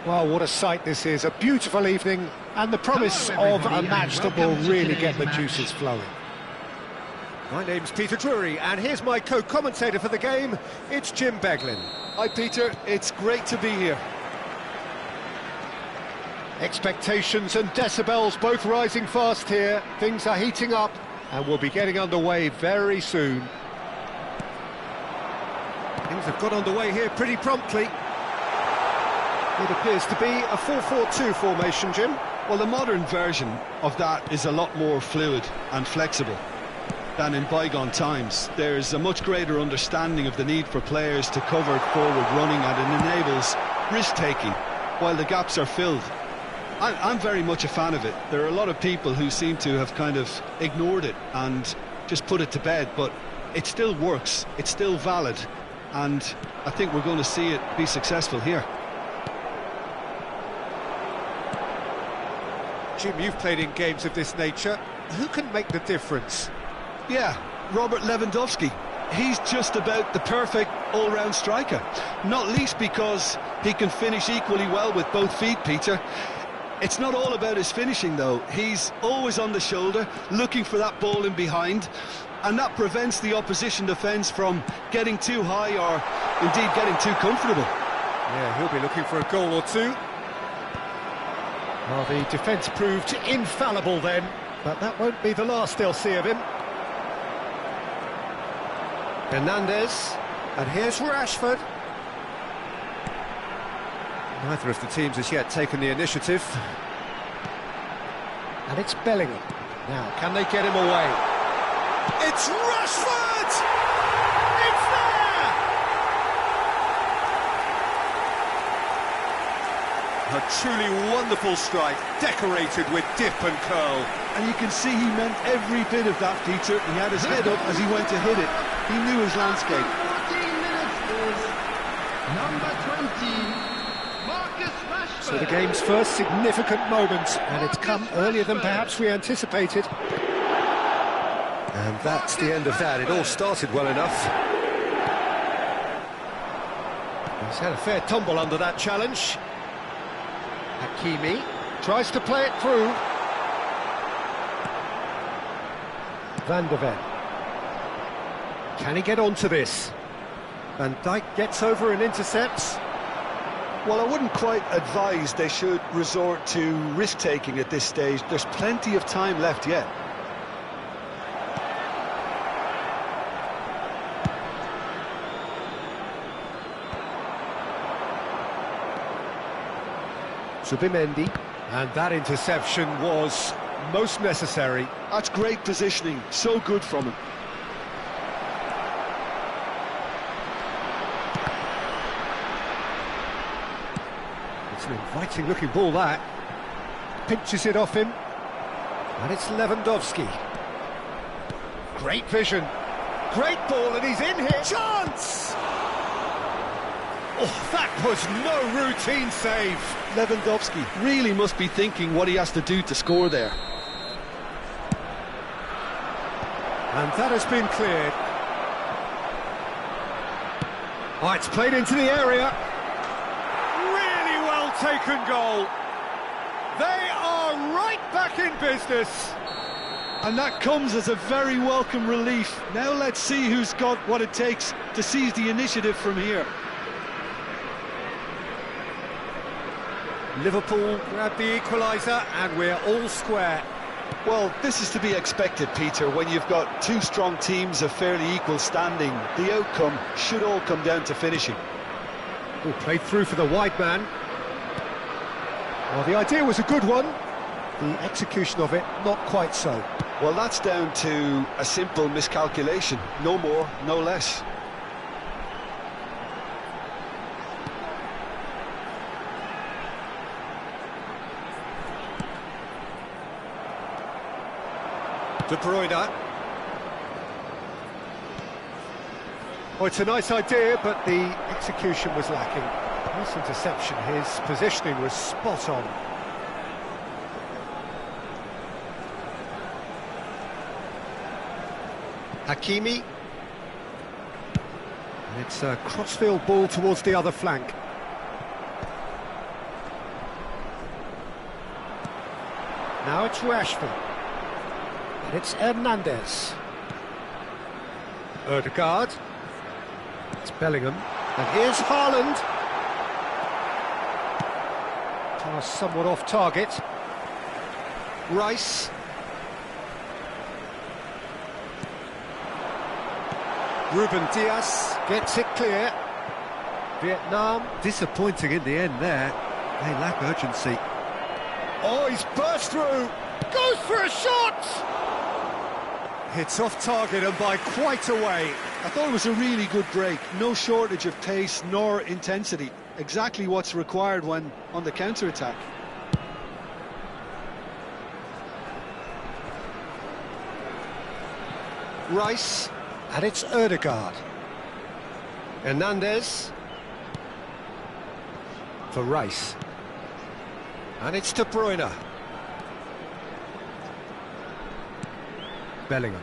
Well, what a sight this is. A beautiful evening and the promise of a match that will really get the juices flowing. My name's Peter Drury, and here's my co-commentator for the game. It's Jim Beglin. Hi, Peter. It's great to be here. Expectations and decibels both rising fast here. Things are heating up and we'll be getting underway very soon. Things have got underway here pretty promptly. It appears to be a 4-4-2 formation, Jim. Well, the modern version of that is a lot more fluid and flexible than in bygone times. There's a much greater understanding of the need for players to cover forward running, and it enables risk-taking while the gaps are filled. I'm very much a fan of it. There are a lot of people who seem to have kind of ignored it and just put it to bed, but it still works, it's still valid, and I think we're going to see it be successful here. Jim, you've played in games of this nature. Who can make the difference? Yeah, Robert Lewandowski. He's just about the perfect all-round striker, not least because he can finish equally well with both feet, Peter. It's not all about his finishing, though. He's always on the shoulder, looking for that ball in behind, and that prevents the opposition defence from getting too high or, indeed, getting too comfortable. Yeah, he'll be looking for a goal or two. Well, the defence proved infallible then, but that won't be the last they'll see of him. Hernandez, and here's Rashford. Neither of the teams has yet taken the initiative. And it's Bellingham. Now, can they get him away? It's Rashford! It's there! A truly wonderful strike, decorated with dip and curl. And you can see he meant every bit of that, Peter. He had his head up as he went to hit it. He knew his landscape. 14 minutes is number 20. So the game's first significant moment, and it's come earlier than perhaps we anticipated. And that's the end of that. It all started well enough. He's had a fair tumble under that challenge. Hakimi tries to play it through. Van de Ven. Can he get onto this? Van Dijk gets over and intercepts. Well, I wouldn't quite advise they should resort to risk-taking at this stage. There's plenty of time left yet. Zubimendi. And that interception was most necessary. That's great positioning, so good from him. It's an inviting looking ball, that. Pinches it off him. And it's Lewandowski. Great vision. Great ball, and he's in here. Chance! Oh, that was no routine save. Lewandowski really must be thinking what he has to do to score there. And that has been cleared. Oh, it's played into the area. Really well taken goal. They are right back in business. And that comes as a very welcome relief. Now let's see who's got what it takes to seize the initiative from here. Liverpool grab the equaliser and we're all square. Well, this is to be expected, Peter. When you've got two strong teams of fairly equal standing, the outcome should all come down to finishing. Oh, played through for the wide man. Well, the idea was a good one. The execution of it, not quite so. Well, that's down to a simple miscalculation. No more, no less. De Bruyne. Oh, it's a nice idea, but the execution was lacking. Nice interception. His positioning was spot on. Hakimi. And it's a crossfield ball towards the other flank. Now it's Rashford. And it's Hernandez. Ødegaard. It's Bellingham. And here's Haaland. Pass somewhat off target. Rice. Ruben Diaz gets it clear. Vietnam disappointing in the end there. They lack urgency. Oh, he's burst through. Goes for a shot! Hits off target and by quite a way. I thought it was a really good break. No shortage of pace nor intensity. Exactly what's required when on the counter-attack. Rice, and it's Ødegaard. Hernandez. For Rice. And it's De Bruyne. Bellingham.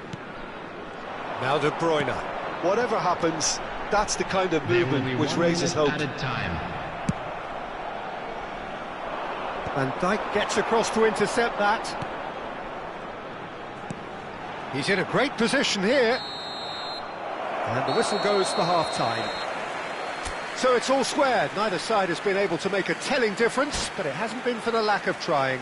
Now De Bruyne. Whatever happens, that's the kind of movement which raises hope. Added time. Van Dijk gets across to intercept that. He's in a great position here. And the whistle goes for half-time. So it's all squared. Neither side has been able to make a telling difference, but it hasn't been for the lack of trying.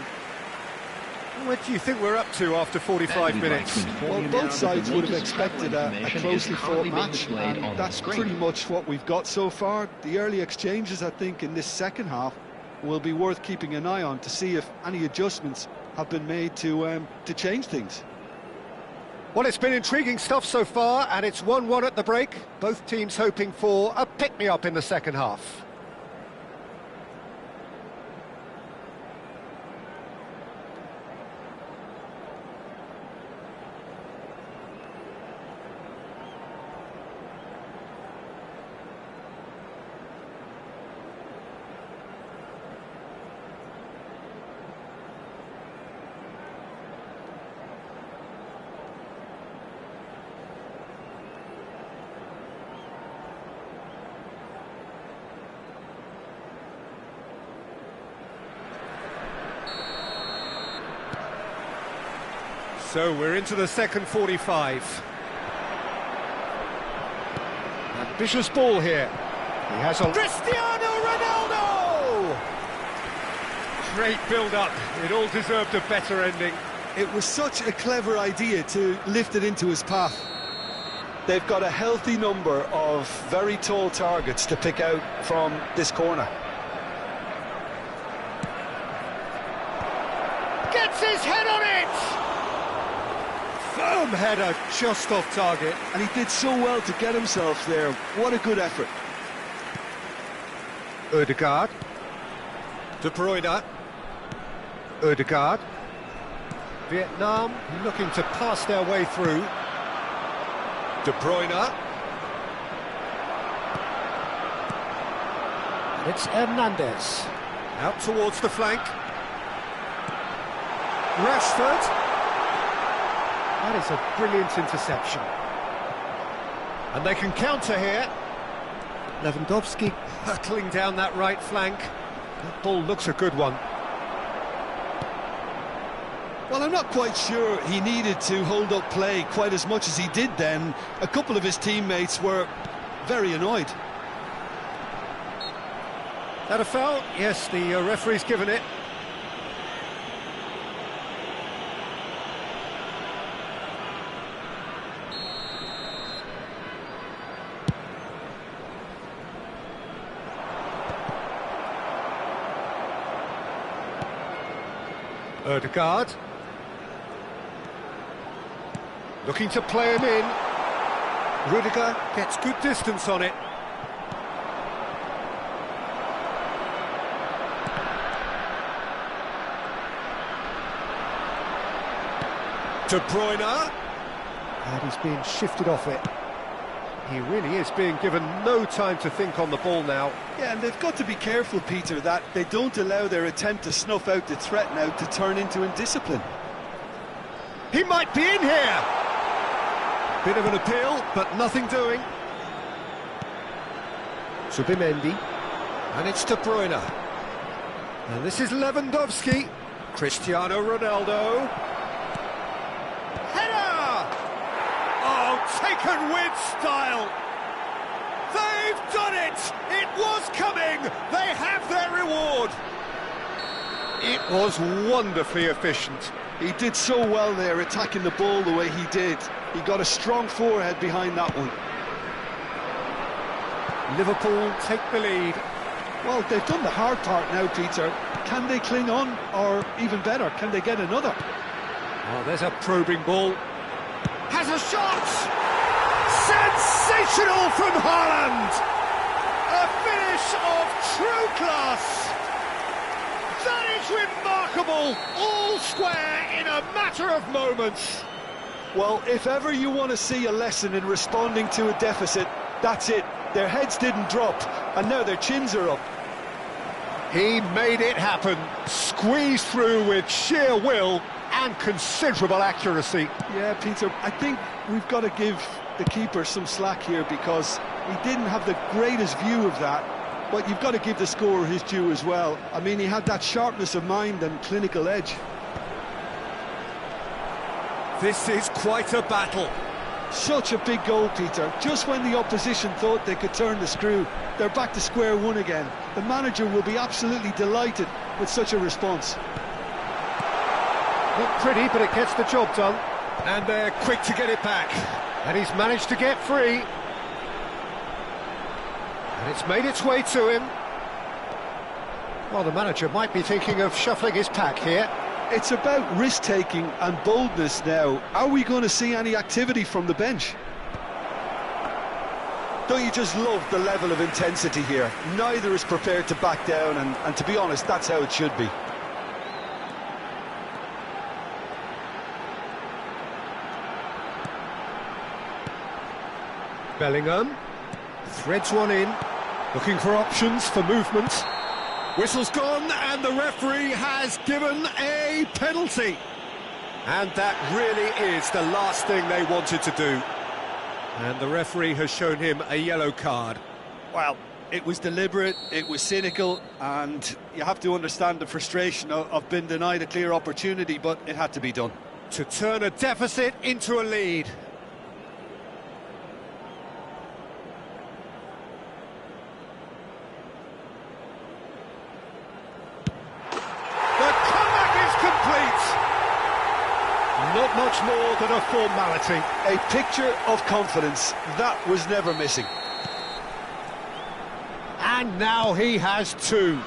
What do you think we're up to after 45 minutes? Well, both sides would have expected a closely fought match, and that's pretty much what we've got so far. The early exchanges, I think, in this second half will be worth keeping an eye on to see if any adjustments have been made to change things. Well, it's been intriguing stuff so far, and it's 1-1 at the break. Both teams hoping for a pick-me-up in the second half. So we're into the second 45. Ambitious ball here. He has a... Cristiano Ronaldo! Great build-up. It all deserved a better ending. It was such a clever idea to lift it into his path. They've got a healthy number of very tall targets to pick out from this corner. Gets his head on it! Firm header just off target. And he did so well to get himself there. What a good effort. Ødegaard. De Bruyne. Ødegaard. Vietnam looking to pass their way through. De Bruyne. And it's Hernandez. Out towards the flank. Rashford. That is a brilliant interception. And they can counter here. Lewandowski hurtling down that right flank. That ball looks a good one. Well, I'm not quite sure he needed to hold up play quite as much as he did then. A couple of his teammates were very annoyed. That a foul? Yes, the referee's given it. Ødegaard. Looking to play him in. Rudiger gets good distance on it. De Bruyne. And he's being shifted off it. He really is being given no time to think on the ball now. Yeah, and they've got to be careful, Peter, that they don't allow their attempt to snuff out the threat now to turn into indiscipline. He might be in here! Bit of an appeal, but nothing doing. Subimendi. And it's De Bruyne. And this is Lewandowski. Cristiano Ronaldo. Header! Oh, taken with style! They've done it! It was coming! They have their reward! was wonderfully efficient. He did so well there, attacking the ball the way he did. He got a strong forehead behind that one. Liverpool take the lead. Well, they've done the hard part now, Peter. Can they cling on, or even better, can they get another? Oh, there's a probing ball. Has a shot! Sensational from Haaland! A finish of true class! That is remarkable! All square in a matter of moments. Well, if ever you want to see a lesson in responding to a deficit, that's it. Their heads didn't drop, and now their chins are up. He made it happen, squeezed through with sheer will and considerable accuracy. Yeah, Peter, I think we've got to give the keeper some slack here, because he didn't have the greatest view of that, but you've got to give the scorer his due as well. I mean, he had that sharpness of mind and clinical edge. This is quite a battle. Such a big goal, Peter. Just when the opposition thought they could turn the screw, they're back to square one again. The manager will be absolutely delighted with such a response. Not pretty, but it gets the job done. And they're quick to get it back. And he's managed to get free. And it's made its way to him. Well, the manager might be thinking of shuffling his pack here. It's about risk-taking and boldness now. Are we going to see any activity from the bench? Don't you just love the level of intensity here? Neither is prepared to back down, and to be honest, that's how it should be. Bellingham threads one in, looking for options for movement. Whistle's gone, and the referee has given a penalty. And that really is the last thing they wanted to do. And the referee has shown him a yellow card. Well, it was deliberate, it was cynical, and you have to understand the frustration of being denied a clear opportunity, but it had to be done. To turn a deficit into a lead. Not much more than a formality. A picture of confidence that was never missing. And now he has two.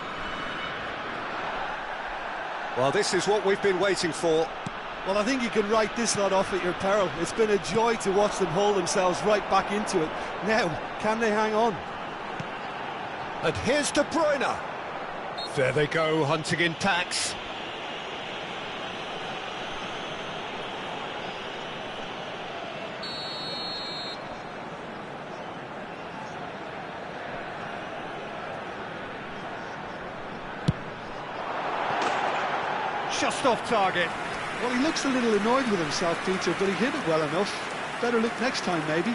Well, this is what we've been waiting for. Well, I think you can write this lot off at your peril. It's been a joy to watch them haul themselves right back into it. Now, can they hang on? And here's De Bruyne. There they go, hunting in packs. Just off target. Well, he looks a little annoyed with himself, Peter, but he hit it well enough. Better look next time, maybe.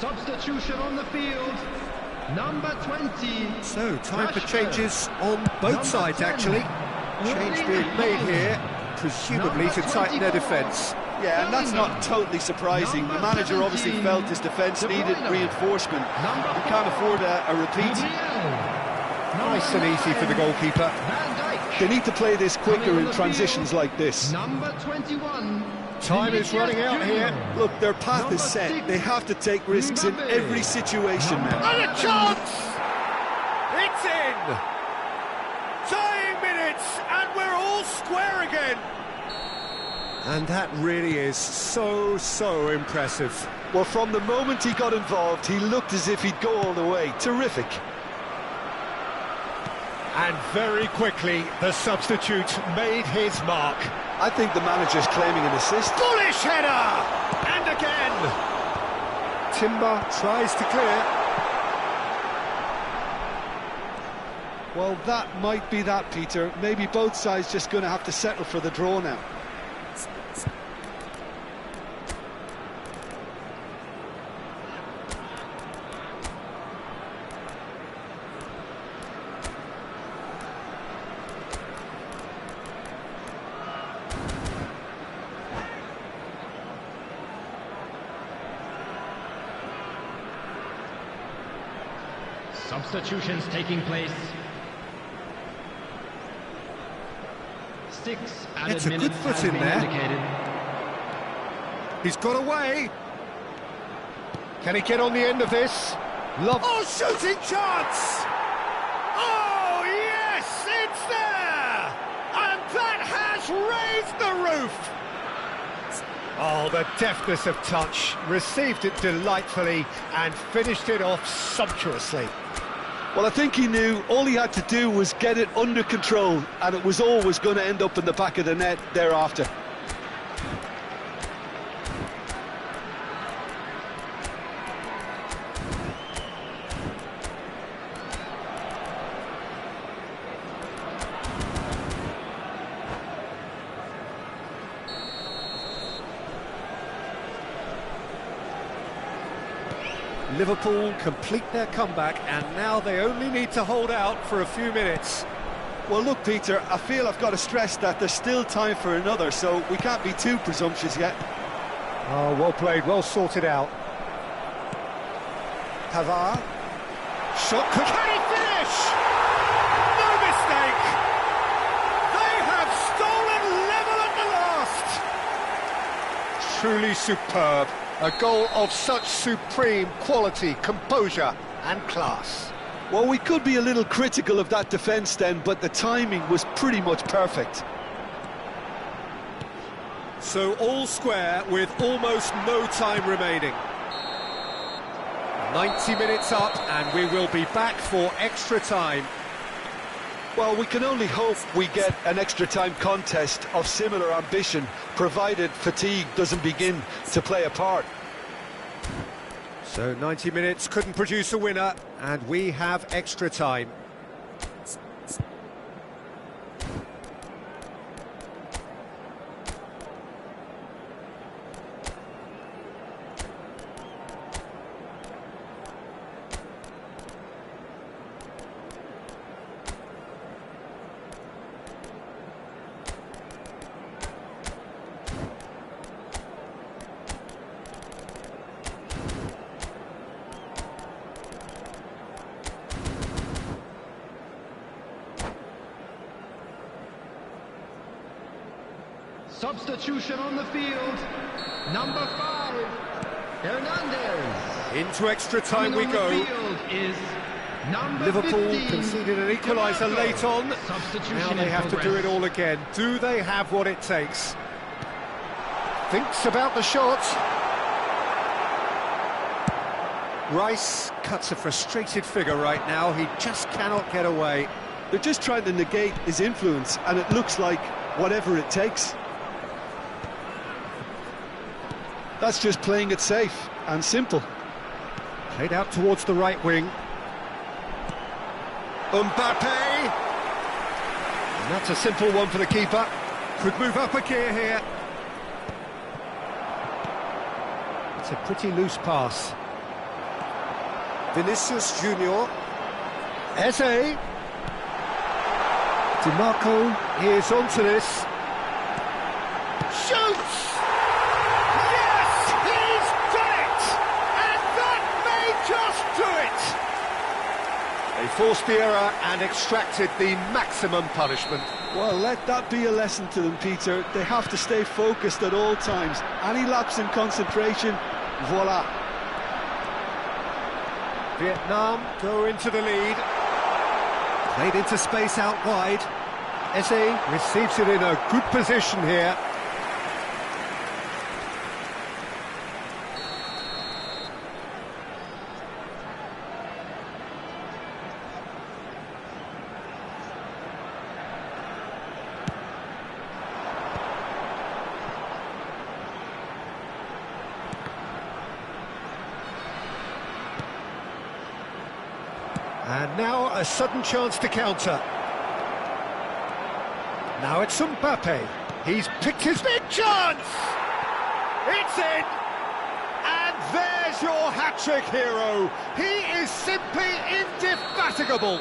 Substitution on the field, number 20. So, time for Rashford. changes on both Number sides, 10. actually. Change being made here, presumably to tighten their defence. Yeah, and that's not totally surprising. The manager obviously felt his defence needed reinforcement. He can't afford a repeat. Nice and easy for the goalkeeper. Van Dijk. They need to play this quicker in transitions like this. Number 21. Time is running out here. Look, their path is set. They have to take risks in every situation now. And a chance! It's in! Dying minutes, and we're all square again. And that really is so impressive. Well, from the moment he got involved, he looked as if he'd go all the way. Terrific. And very quickly, the substitute made his mark. I think the manager's claiming an assist. Bullish header! And again! Timber tries to clear. Well, that might be that, Peter. Maybe both sides just going to have to settle for the draw now. Substitutions taking place. 6 added It's a good minutes foot has in been there. indicated. He's got away. Can he get on the end of this? Oh, shooting chance! Oh, yes, it's there! And that has raised the roof! Oh, the deftness of touch. Received it delightfully and finished it off sumptuously. Well, I think he knew all he had to do was get it under control, and it was always going to end up in the back of the net thereafter. Liverpool complete their comeback and now they only need to hold out for a few minutes. Well, look, Peter, I feel I've got to stress that there's still time for another, so we can't be too presumptuous yet. Oh, well played, well sorted out. Pavard. Shot could... Can he finish? No mistake! They have stolen level at the last! Truly superb. A goal of such supreme quality, composure and class. Well, we could be a little critical of that defence then, but the timing was pretty much perfect. So all square with almost no time remaining. 90 minutes up and we will be back for extra time. Well, we can only hope we get an extra time contest of similar ambition, provided fatigue doesn't begin to play a part. So 90 minutes couldn't produce a winner, and we have extra time. Substitution on the field. Number 5, Hernandez. Into extra time we Coming on go. the field is number Liverpool 15, conceded an equaliser DeMarco. late on. Substitution Now they in have to do progress. it all again. Do they have what it takes? Thinks about the shot. Rice cuts a frustrated figure right now. He just cannot get away. They're just trying to negate his influence, and it looks like whatever it takes. That's just playing it safe and simple. Played out towards the right wing. Mbappe! And that's a simple one for the keeper. Could move up a gear here. It's a pretty loose pass. Vinicius Junior. Eze. DeMarco is onto this. Shoots! Yes, he's done it! And that may just do it! They forced the error and extracted the maximum punishment. Well, let that be a lesson to them, Peter. They have to stay focused at all times. Any lapse in concentration, voila. Vietnam go into the lead. Played into space out wide. Eze receives it in a good position here. And now a sudden chance to counter. Now it's Mbappe. He's picked his big chance! It's in! And there's your hat-trick hero. He is simply indefatigable.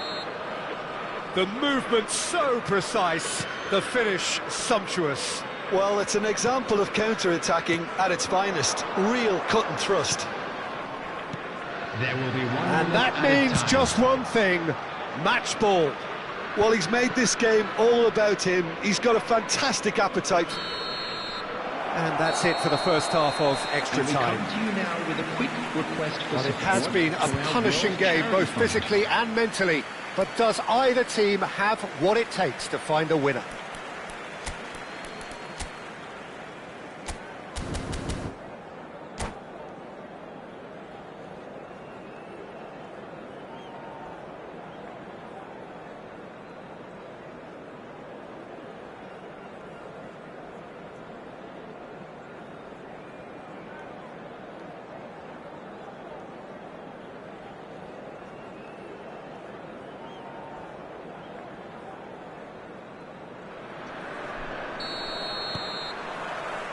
The movement so precise, the finish sumptuous. Well, it's an example of counter-attacking at its finest. Real cut and thrust. There will be one. And that means just one thing, match ball. Well, he's made this game all about him. He's got a fantastic appetite. And that's it for the first half of extra We time. come to you now with a quick request for But it has support been a for our punishing World game, Charity both Fund. physically and mentally. But does either team have what it takes to find a winner?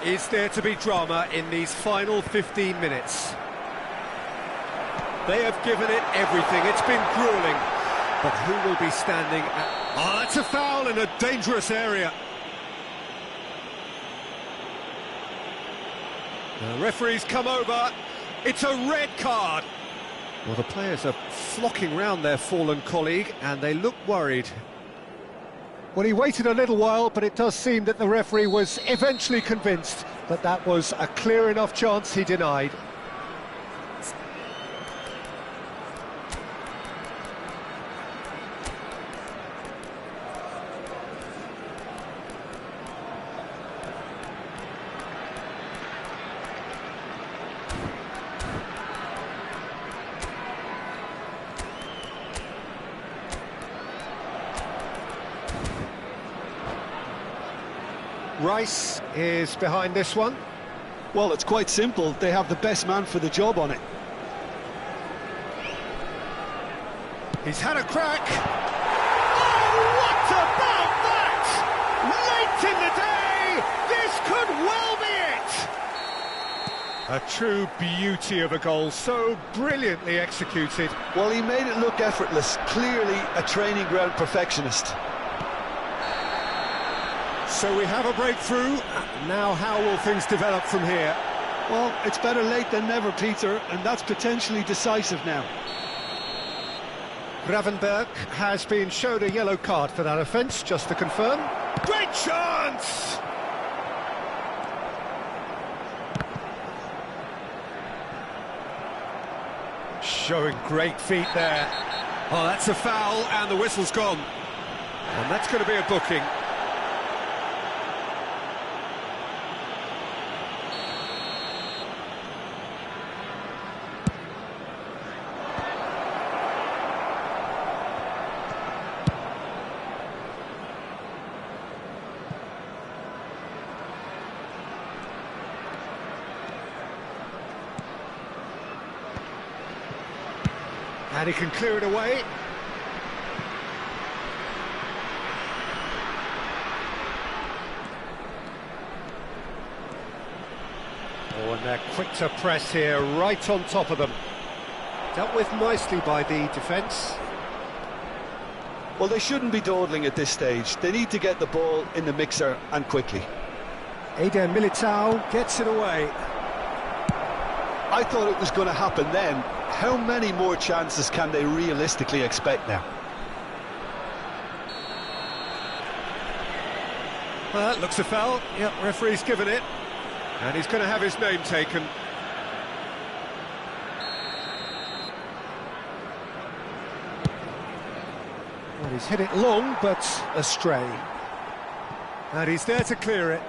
Is there to be drama in these final 15 minutes? They have given it everything. It's been gruelling. But who will be standing at... Oh, that's a foul in a dangerous area. The referee's come over. It's a red card. Well, the players are flocking round their fallen colleague, and they look worried. Well, he waited a little while, but it does seem that the referee was eventually convinced that that was a clear enough chance he denied. Rice is behind this one. Well, it's quite simple. They have the best man for the job on it. He's had a crack. Oh, what about that? Late in the day, this could well be it. A true beauty of a goal, so brilliantly executed. Well, he made it look effortless. Clearly a training ground perfectionist. So we have a breakthrough. Now how will things develop from here? Well, it's better late than never, Peter, and that's potentially decisive now. Gravenberg has been shown a yellow card for that offence, just to confirm. Great chance! Showing great feet there. Oh, that's a foul, and the whistle's gone. And that's going to be a booking. And he can clear it away. Oh, and they're quick to press here, right on top of them. Dealt with nicely by the defence. Well, they shouldn't be dawdling at this stage. They need to get the ball in the mixer and quickly. Eder Militao gets it away. I thought it was going to happen then. How many more chances can they realistically expect now? Well, that looks a foul. Yep, referee's given it. And he's going to have his name taken. Well, he's hit it long, but astray. And he's there to clear it.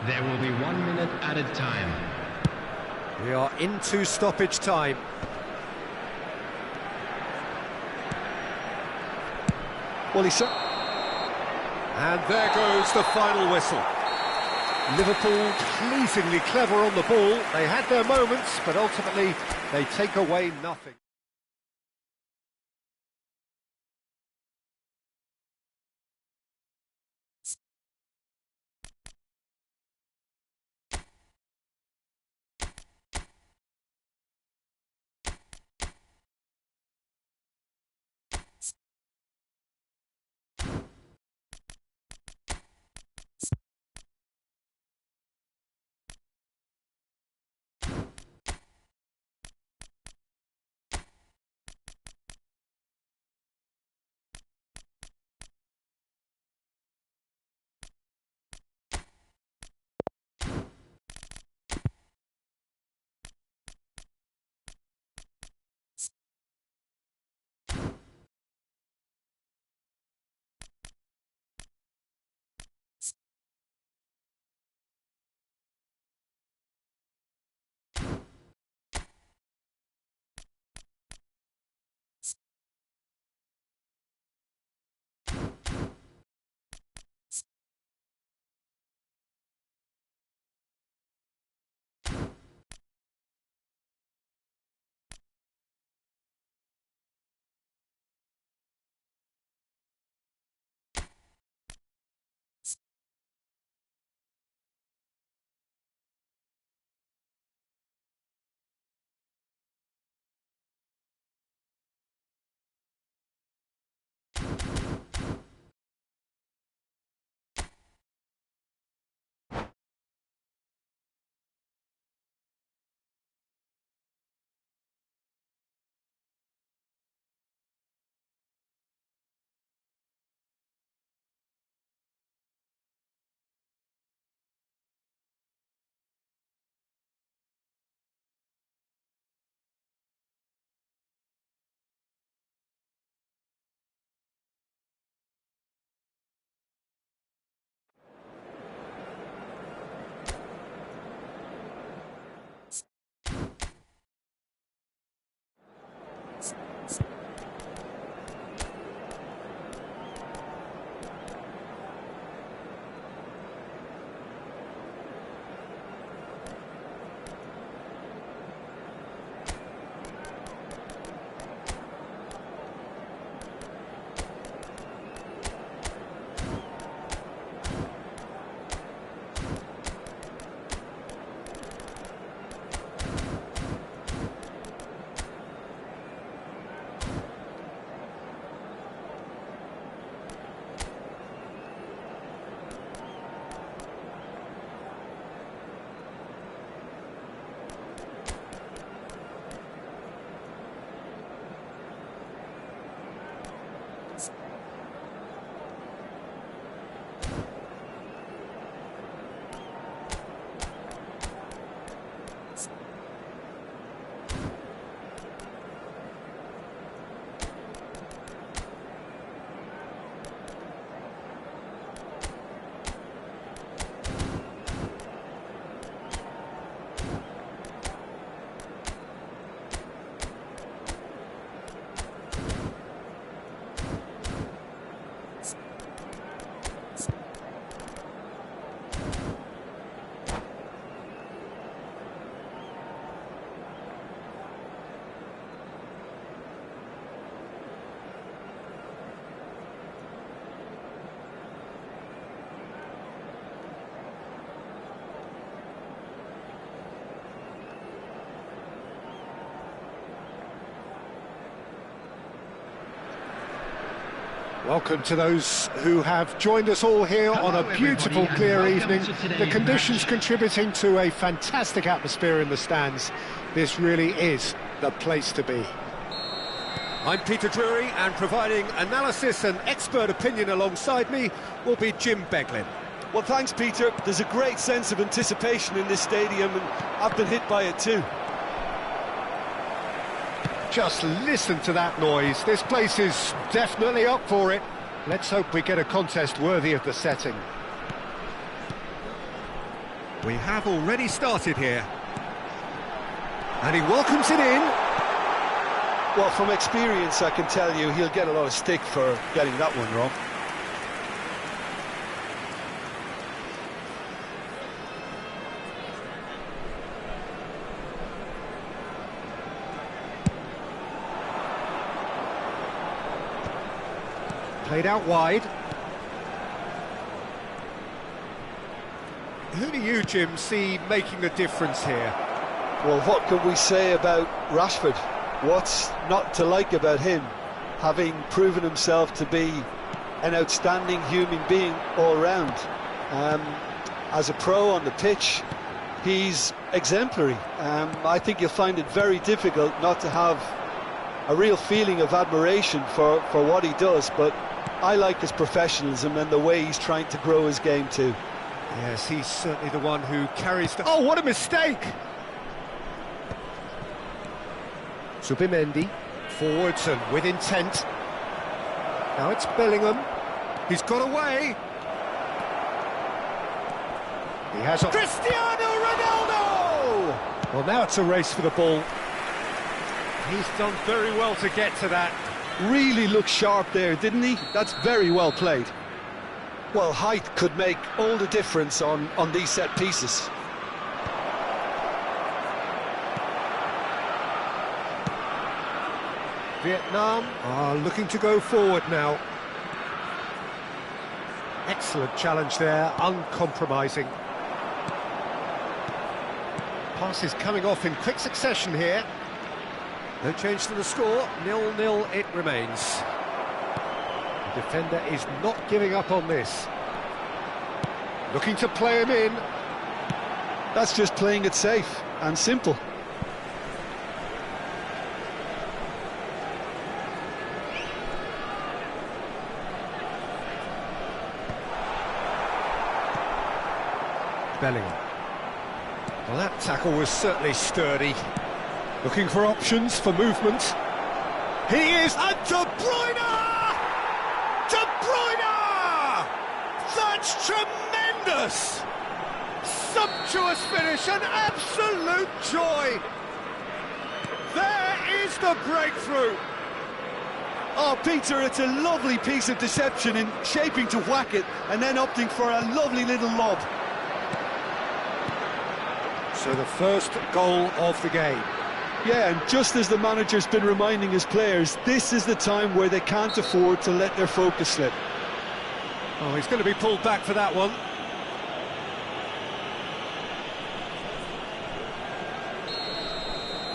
There will be 1 minute added time. We are into stoppage time. Well, And there goes the final whistle. Liverpool pleasingly clever on the ball. They had their moments, but ultimately they take away nothing. Welcome to those who have joined us all here on a beautiful, clear evening. The conditions contributing to a fantastic atmosphere in the stands. This really is the place to be. I'm Peter Drury, and providing analysis and expert opinion alongside me will be Jim Beglin. Well, thanks, Peter. There's a great sense of anticipation in this stadium, and I've been hit by it too. Just listen to that noise. This place is definitely up for it. Let's hope we get a contest worthy of the setting. We have already started here. And he welcomes it in. Well, from experience, I can tell you he'll get a lot of stick for getting that one wrong. Played out wide. Who do you, Jim, see making the difference here? Well, what can we say about Rashford? What's not to like about him, having proven himself to be an outstanding human being all round? As a pro on the pitch, he's exemplary. I think you'll find it very difficult not to have a real feeling of admiration for what he does, but I like his professionalism and the way he's trying to grow his game too. Yes, he's certainly the one who carries the... Oh, what a mistake! Zubimendi, forwards and with intent. Now it's Bellingham. He's got away. He has a... Cristiano Ronaldo! Well, now it's a race for the ball. He's done very well to get to that. Really looked sharp there, didn't he? That's very well played. Well, height could make all the difference on these set pieces. Vietnam are looking to go forward now. Excellent challenge there, uncompromising. Passes coming off in quick succession here. No change to the score, 0-0 it remains. The defender is not giving up on this. Looking to play him in. That's just playing it safe and simple. Bellingham. Well, that tackle was certainly sturdy. Looking for options for movement. He is... And De Bruyne! De Bruyne! That's tremendous! Sumptuous finish, an absolute joy! There is the breakthrough! Oh, Peter, it's a lovely piece of deception in shaping to whack it and then opting for a lovely little lob. So the first goal of the game. Yeah, and just as the manager's been reminding his players, this is the time where they can't afford to let their focus slip. Oh, he's going to be pulled back for that one.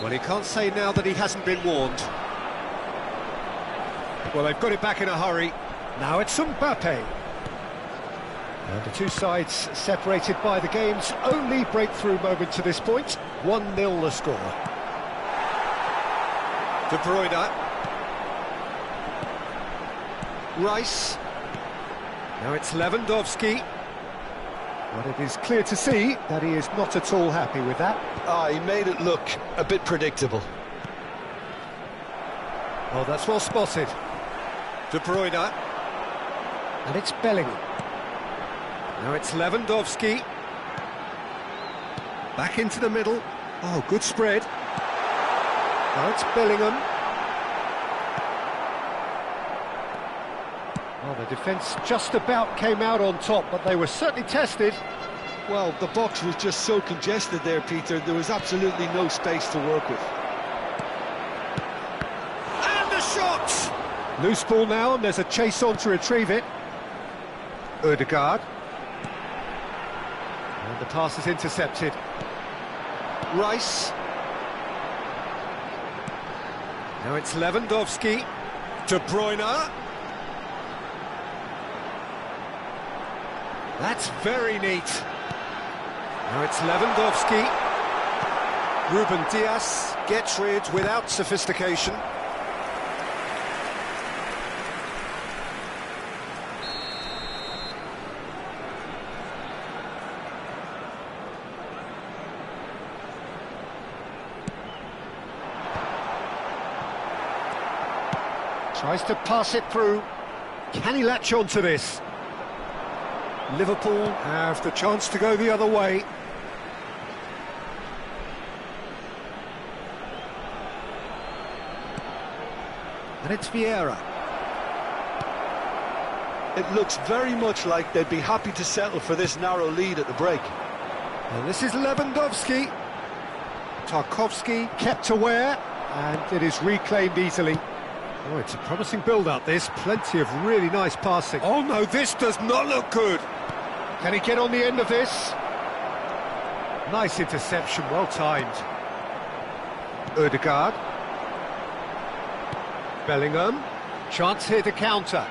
Well, he can't say now that he hasn't been warned. Well, they've got it back in a hurry. Now it's Mbappe. And the two sides separated by the game's only breakthrough moment to this point. 1-0 the score. De Bruyne. Rice. Now it's Lewandowski. But it is clear to see that he is not at all happy with that. He made it look a bit predictable. Oh, that's well spotted. De Bruyne. And it's Bellingham. Now it's Lewandowski. Back into the middle. Oh, good spread. Now it's Bellingham. Well, the defence just about came out on top, but they were certainly tested. Well, the box was just so congested there, Peter. There was absolutely no space to work with. And the shot! Loose ball now, and there's a chase on to retrieve it. Ødegaard. And the pass is intercepted. Rice. Now it's Lewandowski. De Bruyne. That's very neat. Now it's Lewandowski. Ruben Dias gets rid without sophistication. Tries to pass it through. Can he latch on to this? Liverpool have the chance to go the other way. And it's Vieira. It looks very much like they'd be happy to settle for this narrow lead at the break. And this is Lewandowski. Tarkowski kept aware, and it is reclaimed easily. Oh, it's a promising build-up, this. Plenty of really nice passing. Oh, no, this does not look good. Can he get on the end of this? Nice interception, well timed. Ødegaard. Bellingham. Chance here to counter.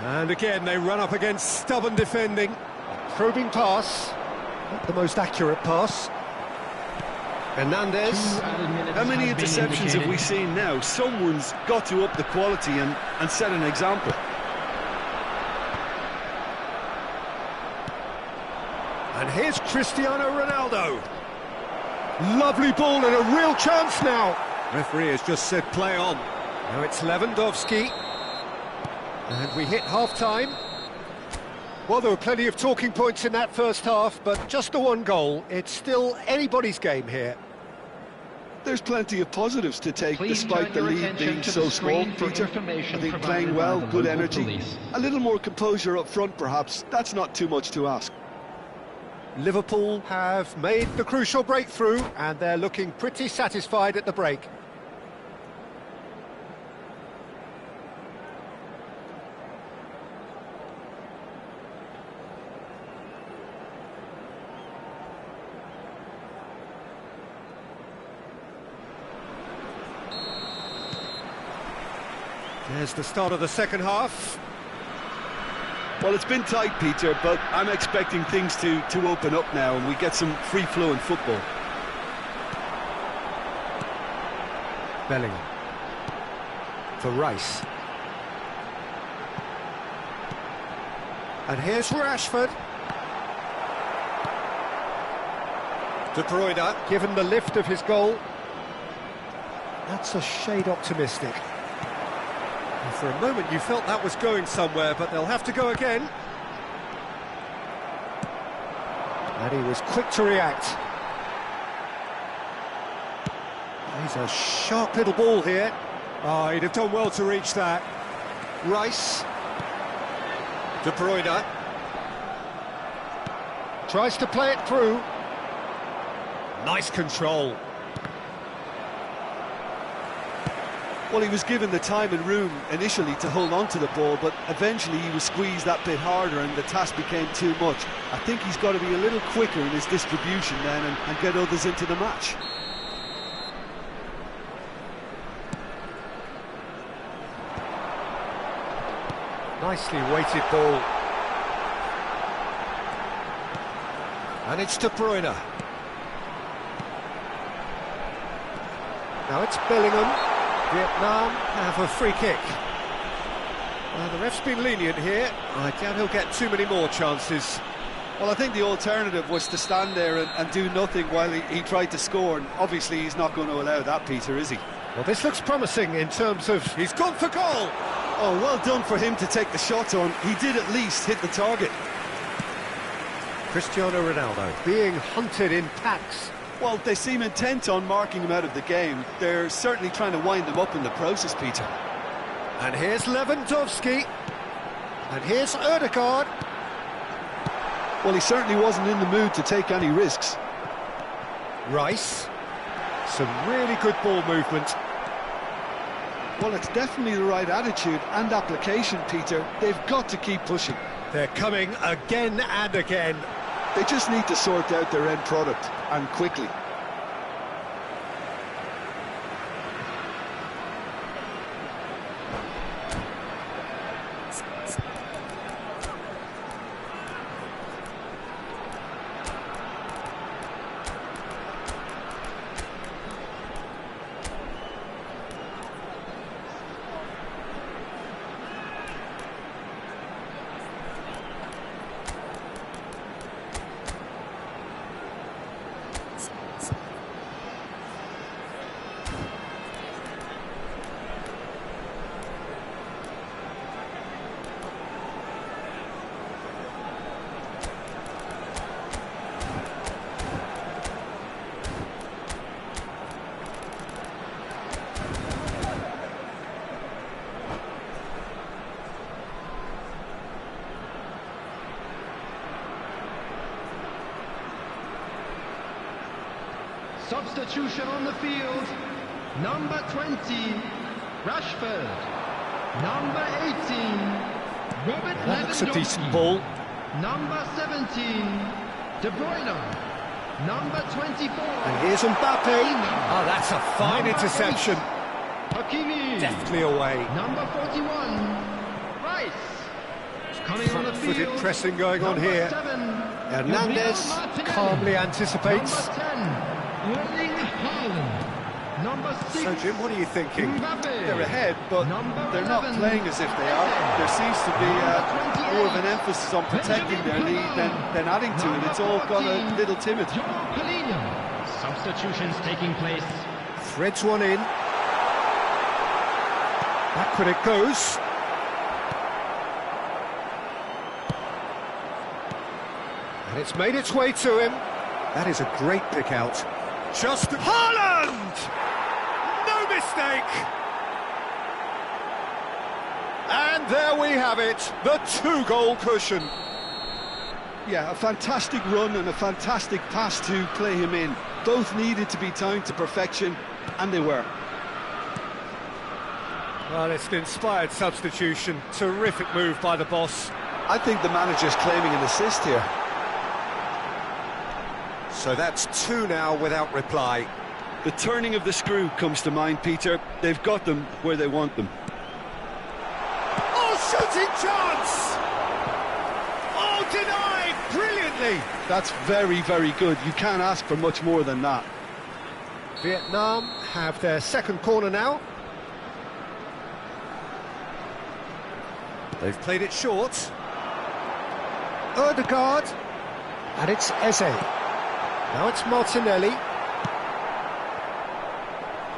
And again, they run up against stubborn defending. A probing pass. Not the most accurate pass. Hernandez. How many interceptions have we seen now? Someone's got to up the quality and set an example. And here's Cristiano Ronaldo. Lovely ball and a real chance now. Referee has just said play on. Now it's Lewandowski. And we hit half-time. Well, there were plenty of talking points in that first half, but just the one goal. It's still anybody's game here. There's plenty of positives to take despite the lead being so small, Peter. I think playing well, good energy. A little more composure up front, perhaps. That's not too much to ask. Liverpool have made the crucial breakthrough, and they're looking pretty satisfied at the break. There's the start of the second half. Well, it's been tight, Peter, but I'm expecting things to open up now and we get some free-flowing football. Bellingham. For Rice. And here's Rashford. De Bruyne, given the lift of his goal. That's a shade optimistic. And for a moment you felt that was going somewhere, but they'll have to go again. And he was quick to react. He's a sharp little ball here. Oh, he'd have done well to reach that. Rice. De Bruyne. Tries to play it through. Nice control. Well, he was given the time and room initially to hold on to the ball, but eventually he was squeezed that bit harder and the task became too much. I think he's got to be a little quicker in his distribution then and get others into the match. Nicely weighted ball. And it's De Bruyne. Now it's Bellingham. Vietnam have a free kick. The ref's been lenient here. I doubt he'll get too many more chances. Well, I think the alternative was to stand there and do nothing while he tried to score, and obviously he's not going to allow that, Peter, is he? Well, this looks promising in terms of... He's gone for goal! Oh, well done for him to take the shot on. He did at least hit the target. Cristiano Ronaldo being hunted in packs. Well, they seem intent on marking him out of the game. They're certainly trying to wind him up in the process, Peter. And here's Lewandowski. And here's Ødegaard. Well, he certainly wasn't in the mood to take any risks. Rice. Some really good ball movement. Well, it's definitely the right attitude and application, Peter. They've got to keep pushing. They're coming again and again. They just need to sort out their end product, and quickly. Substitution on the field. Number 20, Rashford. Number 18, Robert That looks a Lewandowski. decent ball. Number 17, De Bruyne. Number 24. And here's Mbappe. Oh, that's a fine Number interception. 8, Hakimi. Deftly away. Number 41, Rice. Coming on the Front-footed field. pressing going on Number here. 7, Hernandez Gabriel Martinelli. calmly anticipates. Number 10, Erling Haaland. Number 6, So, Jim, what are you thinking? Mbappe. They're ahead, but Number they're not 11, playing as if they are. There seems to be more of an emphasis on protecting their lead than adding to it. It's all gone a little timid. Joao Palhinha. Substitutions taking place. Threads one in. Backward it goes. And it's made its way to him. That is a great pick out. Just Haaland! No mistake! And there we have it, the two-goal cushion. Yeah, a fantastic run and a fantastic pass to play him in. Both needed to be timed to perfection, and they were. Well, it's an inspired substitution. Terrific move by the boss. I think the manager's claiming an assist here. So that's two now without reply. The turning of the screw comes to mind, Peter. They've got them where they want them. Oh, shooting chance! Oh, denied brilliantly! That's very, very good. You can't ask for much more than that. Vietnam have their second corner now. They've played it short. Ødegaard. And it's Eze. Now it's Martinelli.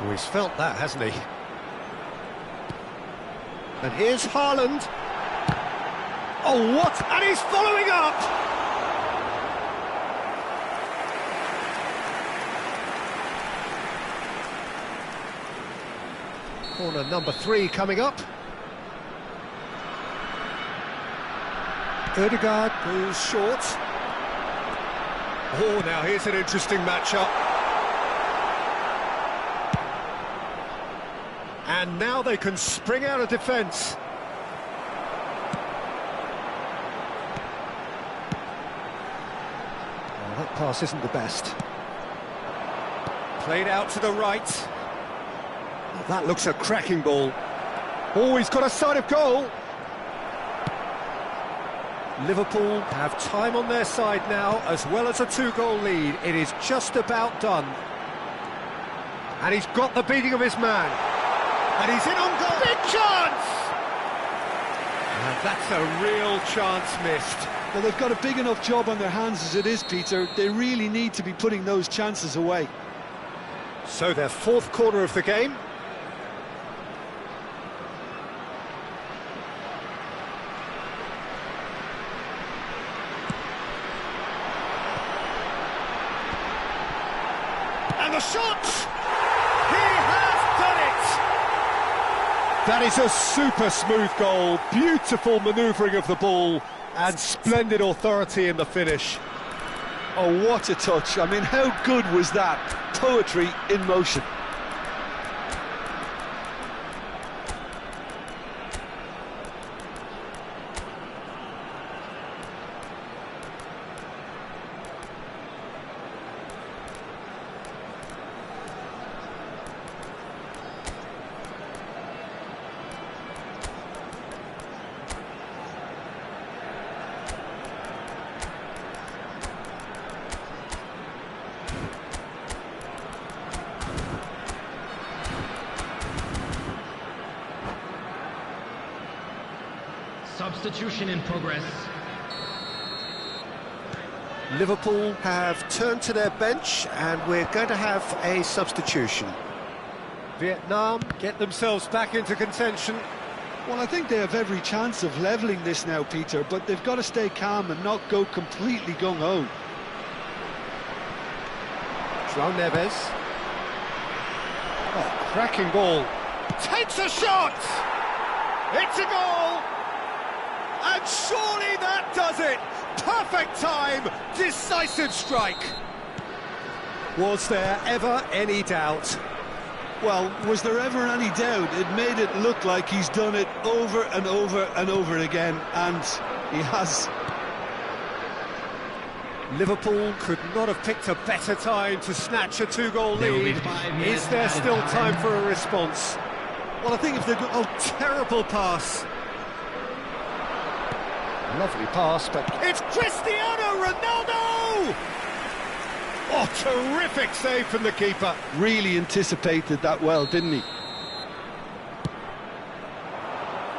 Oh, he's felt that, hasn't he? And here's Haaland. Oh, what? And he's following up! Corner number 3 coming up. Ødegaard goes short. Oh, now here's an interesting matchup. And now they can spring out of defence. Oh, that pass isn't the best. Played out to the right. Oh, that looks a cracking ball. Oh, he's got a sight of goal. Liverpool have time on their side now, as well as a two-goal lead. It is just about done. And he's got the beating of his man. And he's in on goal. Big chance! And that's a real chance missed. Well, they've got a big enough job on their hands as it is, Peter. They really need to be putting those chances away. So their fourth corner of the game. And the shot! He has done it! That is a super smooth goal, beautiful manoeuvring of the ball, and splendid authority in the finish. Oh, what a touch. I mean, how good was that? Poetry in motion. Substitution in progress. Liverpool have turned to their bench, and we're going to have a substitution. Vietnam get themselves back into contention. Well, I think they have every chance of levelling this now, Peter, but they've got to stay calm and not go completely gung-ho. João Neves. Oh, cracking ball. Takes a shot! It's a goal! And surely that does it! Perfect time, decisive strike. Was there ever any doubt? Well, was there ever any doubt? It made it look like he's done it over and over and over again, and he has. Liverpool could not have picked a better time to snatch a two-goal lead. Is there still time for a response? Well, I think if they're... Oh, terrible pass. Lovely pass, but it's Cristiano Ronaldo! Oh, terrific save from the keeper. Really anticipated that well, didn't he?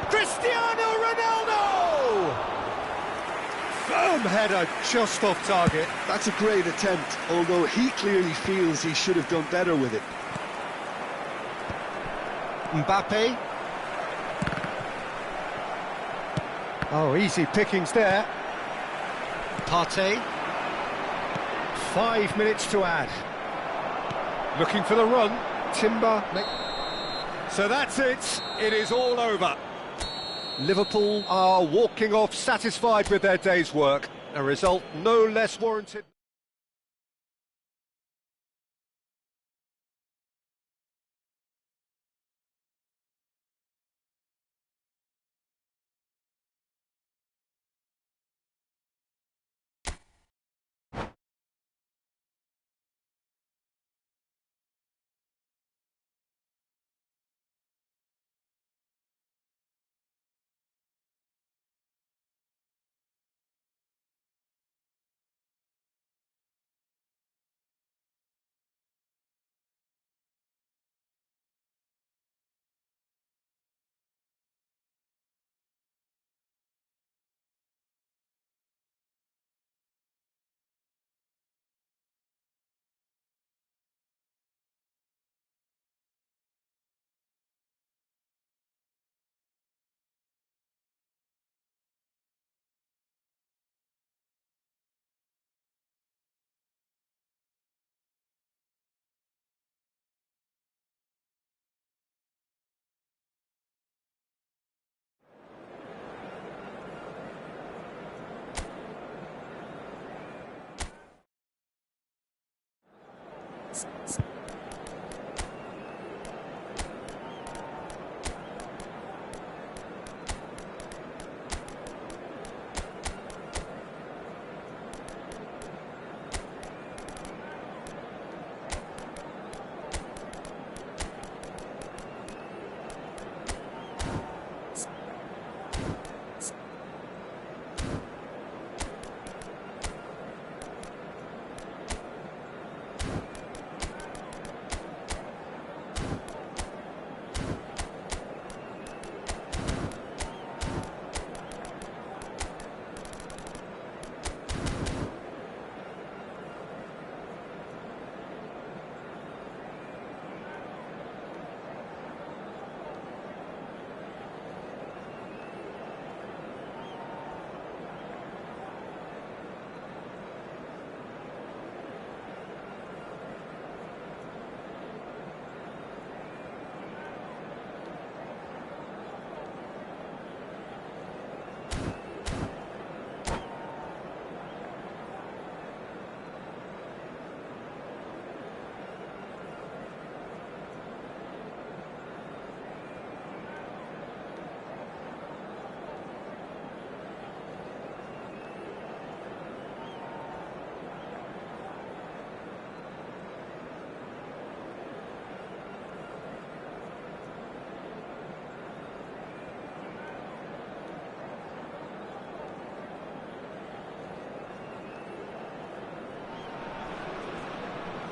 Cristiano Ronaldo! Firm header, just off target. That's a great attempt, although he clearly feels he should have done better with it. Mbappe. Oh, easy pickings there. Partey. 5 minutes to add. Looking for the run. Timber. So that's it. It is all over. Liverpool are walking off satisfied with their day's work. A result no less warranted.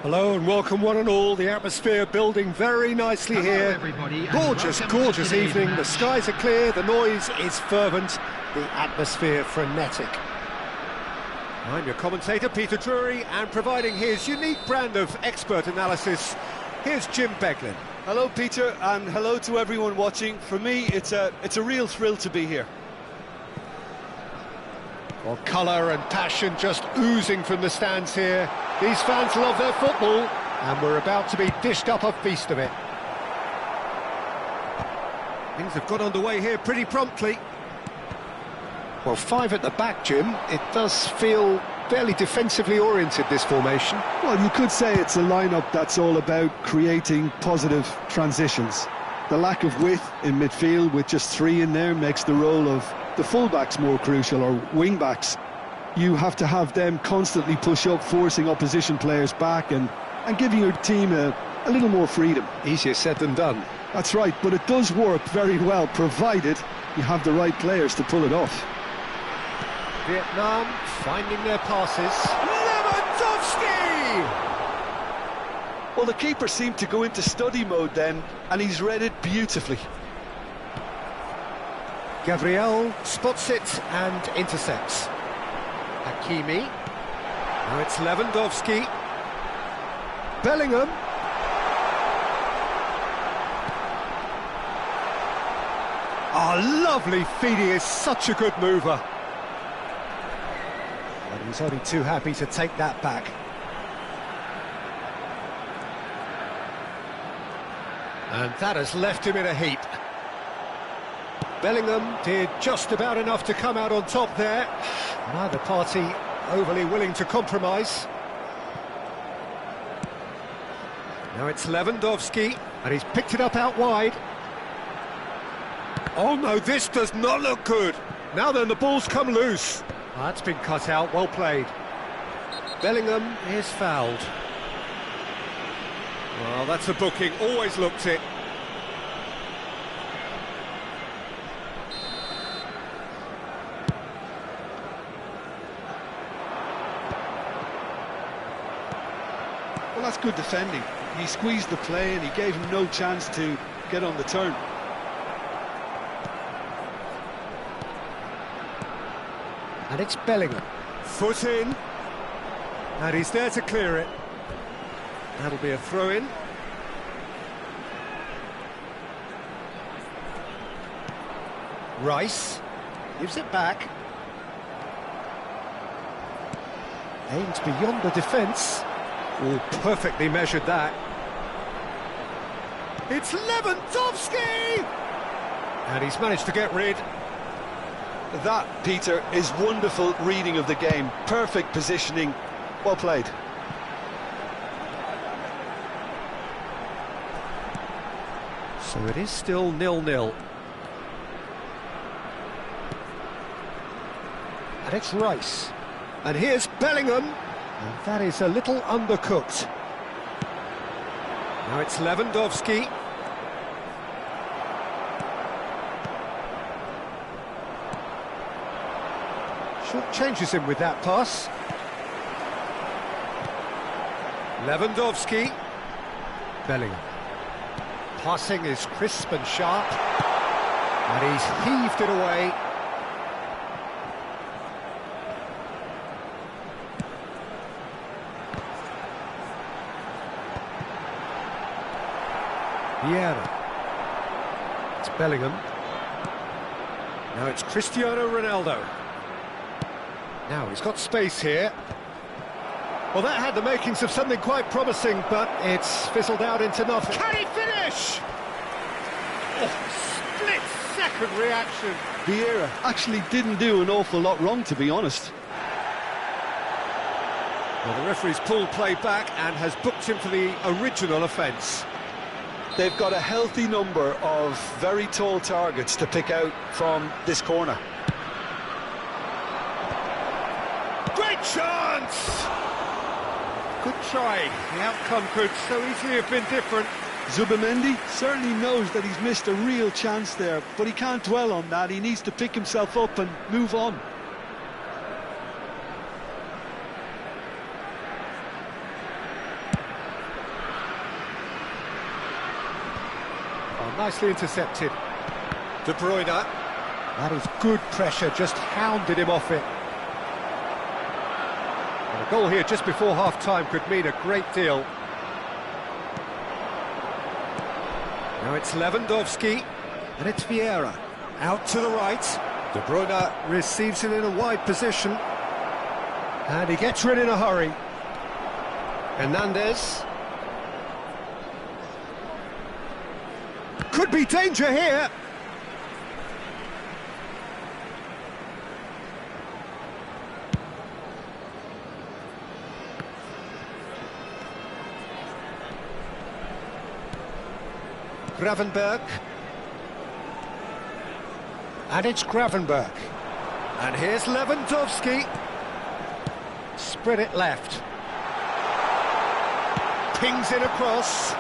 Hello and welcome one and all. The atmosphere building very nicely here. Gorgeous, gorgeous evening. The skies are clear, the noise is fervent, the atmosphere frenetic. I'm your commentator, Peter Drury, and providing his unique brand of expert analysis, here's Jim Beglin. Hello, Peter, and hello to everyone watching. For me, it's a real thrill to be here. Well, colour and passion just oozing from the stands here. These fans love their football, and we're about to be dished up a feast of it. Things have got underway here pretty promptly. Well, 5 at the back, Jim. It does feel fairly defensively oriented, this formation. Well, you could say it's a lineup that's all about creating positive transitions. The lack of width in midfield with just three in there makes the role of the fullbacks more crucial, or wing-backs. You have to have them constantly push up, forcing opposition players back and giving your team a little more freedom. Easier said than done. That's right, but it does work very well, provided you have the right players to pull it off. Vietnam finding their passes. Lewandowski! Well, the keeper seemed to go into study mode then, and he's read it beautifully. Gabriel spots it and intercepts. Hakimi. Now it's Lewandowski. Bellingham. Oh, lovely feed. He is such a good mover. And he's only too happy to take that back. And that has left him in a heap. Bellingham did just about enough to come out on top there. Neither party overly willing to compromise. Now it's Lewandowski, and he's picked it up out wide. Oh no, this does not look good. Now then, the ball's come loose. That's been cut out, well played. Bellingham is fouled. Well, that's a booking, always looked it. Well, that's good defending. He squeezed the play and he gave him no chance to get on the turn. And it's Bellingham. Foot in. And he's there to clear it. That'll be a throw-in. Rice gives it back. Aims beyond the defence. Oh, perfectly measured that. It's Lewandowski! And he's managed to get rid. That, Peter, is wonderful reading of the game. Perfect positioning. Well played. So it is still 0-0. And it's Rice. And here's Bellingham. And that is a little undercooked. Now it's Lewandowski. Short changes him with that pass. Lewandowski. Bellingham. Passing is crisp and sharp. And he's heaved it away. Vieira. It's Bellingham. Now it's Cristiano Ronaldo. Now he's got space here. Well, that had the makings of something quite promising, but it's fizzled out into nothing. Can he finish? Oh, split-second reaction. Vieira actually didn't do an awful lot wrong, to be honest. Well, the referee's pulled play back and has booked him for the original offence. They've got a healthy number of very tall targets to pick out from this corner. Great chance! Good try. The outcome could so easily have been different. Zubimendi certainly knows that he's missed a real chance there, but he can't dwell on that. He needs to pick himself up and move on. Oh, nicely intercepted. De Bruyne. That is good pressure, just hounded him off it. And a goal here just before half-time could mean a great deal. Now it's Lewandowski, and it's Vieira. Out to the right. De Bruyne receives it in a wide position. And he gets rid in a hurry. Hernandez. Could be danger here. Gravenberg. And it's Gravenberg. And here's Lewandowski. Spread it left. Pings it across.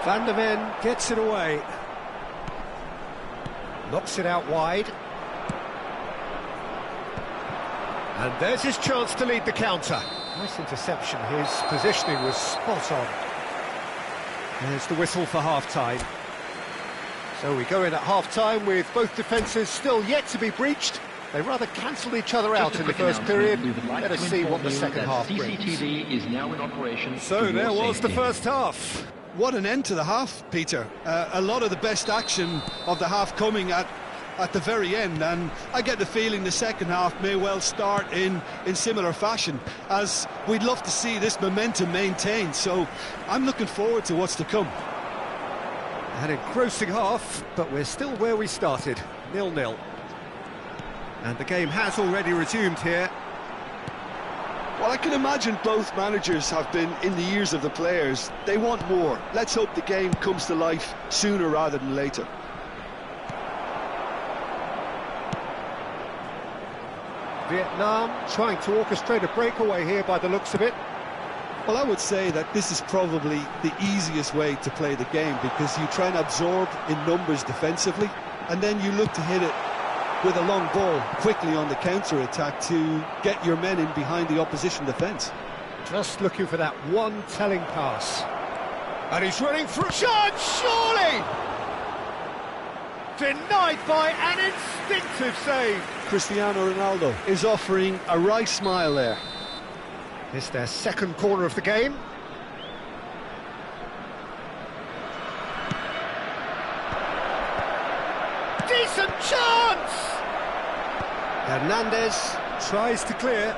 Van der Ven gets it away. Knocks it out wide. And there's his chance to lead the counter. Nice interception, his positioning was spot on. There's the whistle for half-time. So we go in at half-time with both defences still yet to be breached. They rather cancelled each other out in the first period. Let us see what the second half brings. CCTV is now in operation. So there was the first half. What an end to the half, Peter. A lot of the best action of the half coming at the very end, and I get the feeling the second half may well start in similar fashion, as we'd love to see this momentum maintained. So I'm looking forward to what's to come. An engrossing half, but we're still where we started, 0-0. And the game has already resumed here. Well, I can imagine both managers have been in the ears of the players. They want more. Let's hope the game comes to life sooner rather than later. Vietnam trying to orchestrate a breakaway here by the looks of it. Well, I would say that this is probably the easiest way to play the game, because you try and absorb in numbers defensively, and then you look to hit it with a long ball quickly on the counter-attack to get your men in behind the opposition defence. Just looking for that one telling pass. And he's running through. Chance, surely! Denied by an instinctive save. Cristiano Ronaldo is offering a wry smile there. It's their second corner of the game. Decent chance! Hernandez tries to clear.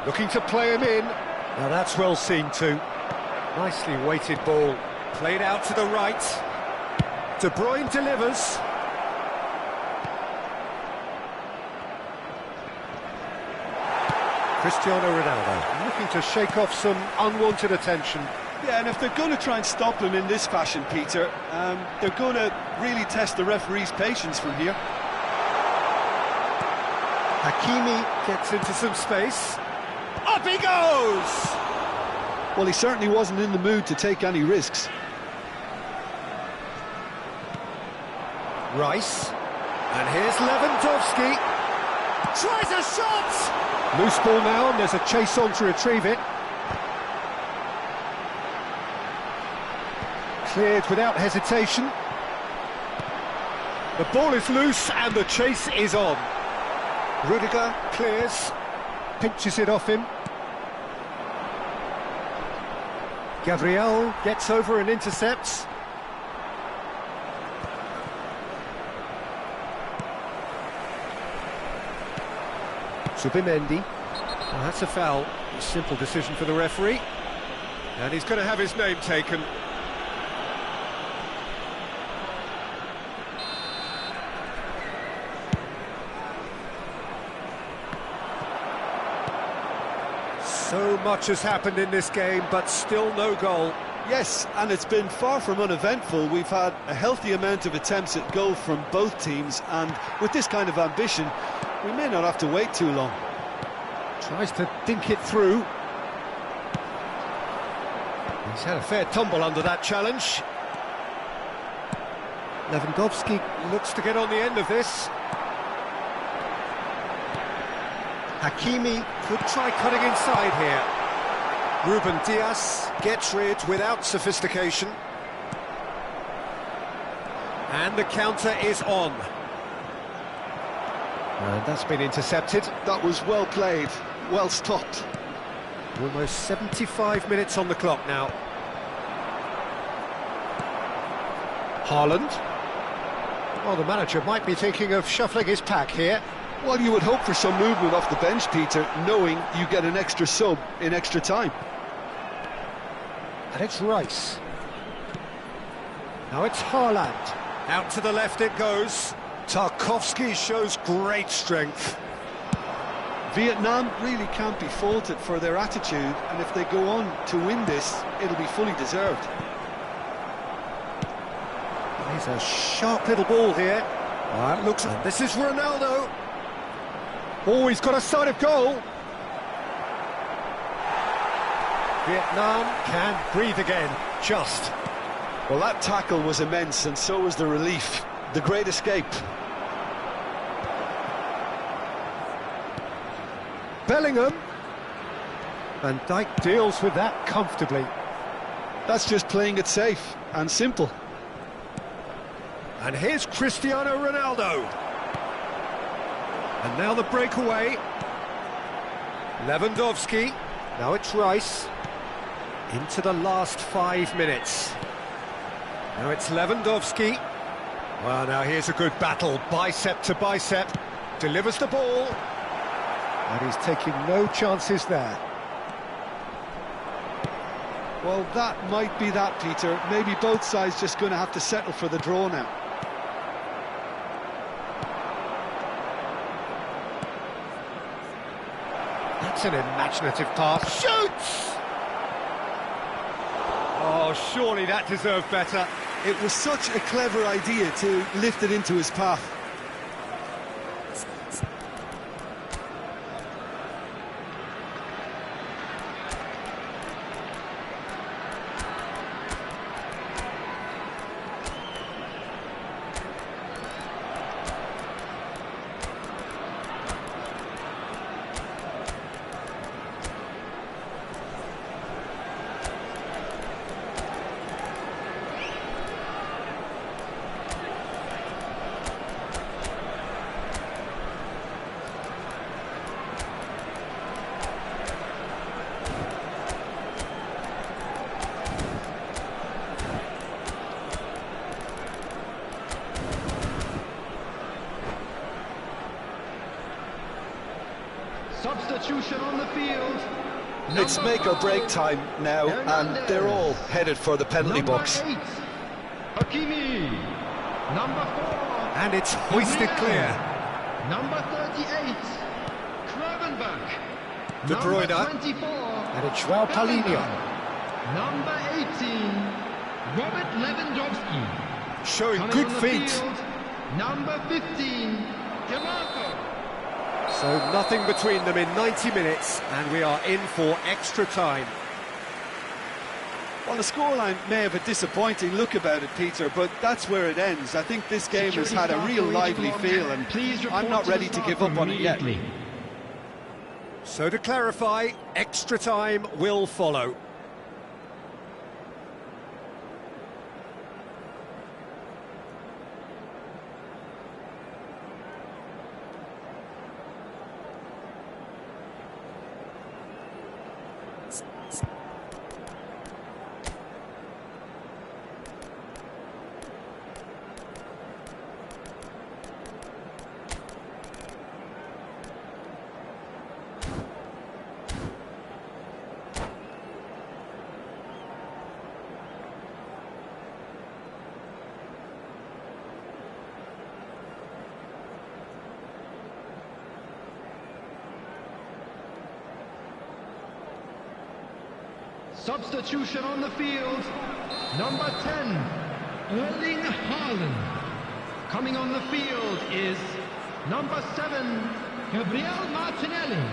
Looking to play him in. Now that's well seen too. Nicely weighted ball. Played out to the right. De Bruyne delivers. Cristiano Ronaldo looking to shake off some unwanted attention. Yeah, and if they're going to try and stop him in this fashion, Peter, they're going to really test the referee's patience from here. Hakimi gets into some space. Up he goes! Well, he certainly wasn't in the mood to take any risks. Rice. And here's Lewandowski. Tries a shot! Loose ball now, and there's a chase on to retrieve it. Cleared without hesitation. The ball is loose and the chase is on. Rudiger clears, pinches it off him. Gabriel gets over and intercepts. Subimendi. Well, that's a foul. A simple decision for the referee. And he's going to have his name taken. So much has happened in this game, but still no goal. Yes, and it's been far from uneventful. We've had a healthy amount of attempts at goal from both teams, and with this kind of ambition, we may not have to wait too long. Tries to dink it through. He's had a fair tumble under that challenge. Lewandowski looks to get on the end of this. Hakimi could try cutting inside here. Ruben Dias gets rid without sophistication. And the counter is on. And that's been intercepted. That was well played, well stopped. Almost 75 minutes on the clock now. Haaland. Well, the manager might be thinking of shuffling his pack here. Well, you would hope for some movement off the bench, Peter, knowing you get an extra sub in extra time. And it's Rice. Now it's Haaland. Out to the left it goes. Tarkowski shows great strength. Vietnam really can't be faulted for their attitude, and if they go on to win this, it'll be fully deserved. Here's a sharp little ball here. It looks like this is Ronaldo. Oh, he's got a sight of goal. Vietnam can breathe again, just. Well, that tackle was immense, and so was the relief. The great escape. Bellingham. Van Dijk deals with that comfortably. That's just playing it safe and simple. And here's Cristiano Ronaldo. And now the breakaway. Lewandowski. Now it's Rice. Into the last 5 minutes. Now it's Lewandowski. Well, now here's a good battle, bicep to bicep. Delivers the ball. And he's taking no chances there. Well, that might be that, Peter. Maybe both sides just going to have to settle for the draw now. That's an imaginative pass. Shoots! Oh, surely that deserved better. It was such a clever idea to lift it into his path. Substitution on the field. It's make or break time now, and they're all headed for the penalty box. Number 8, Hakimi. Number 4. And it's hoisted clear. Number 38, Kravenberg. De Bruyne. Number 24, And it's João Paulinho. Number 18, Robert Lewandowski. Showing Coming good on the feet. field, number 15, DeMarco. So nothing between them in 90 minutes, and we are in for extra time. Well, the scoreline may have a disappointing look about it, Peter, but that's where it ends. I think this game has had a real lively feel, and I'm not ready to give up on it yet. So to clarify, extra time will follow. Substitution on the field. Number 10, Erling Haaland. Coming on the field is number 7, Gabriel Martinelli.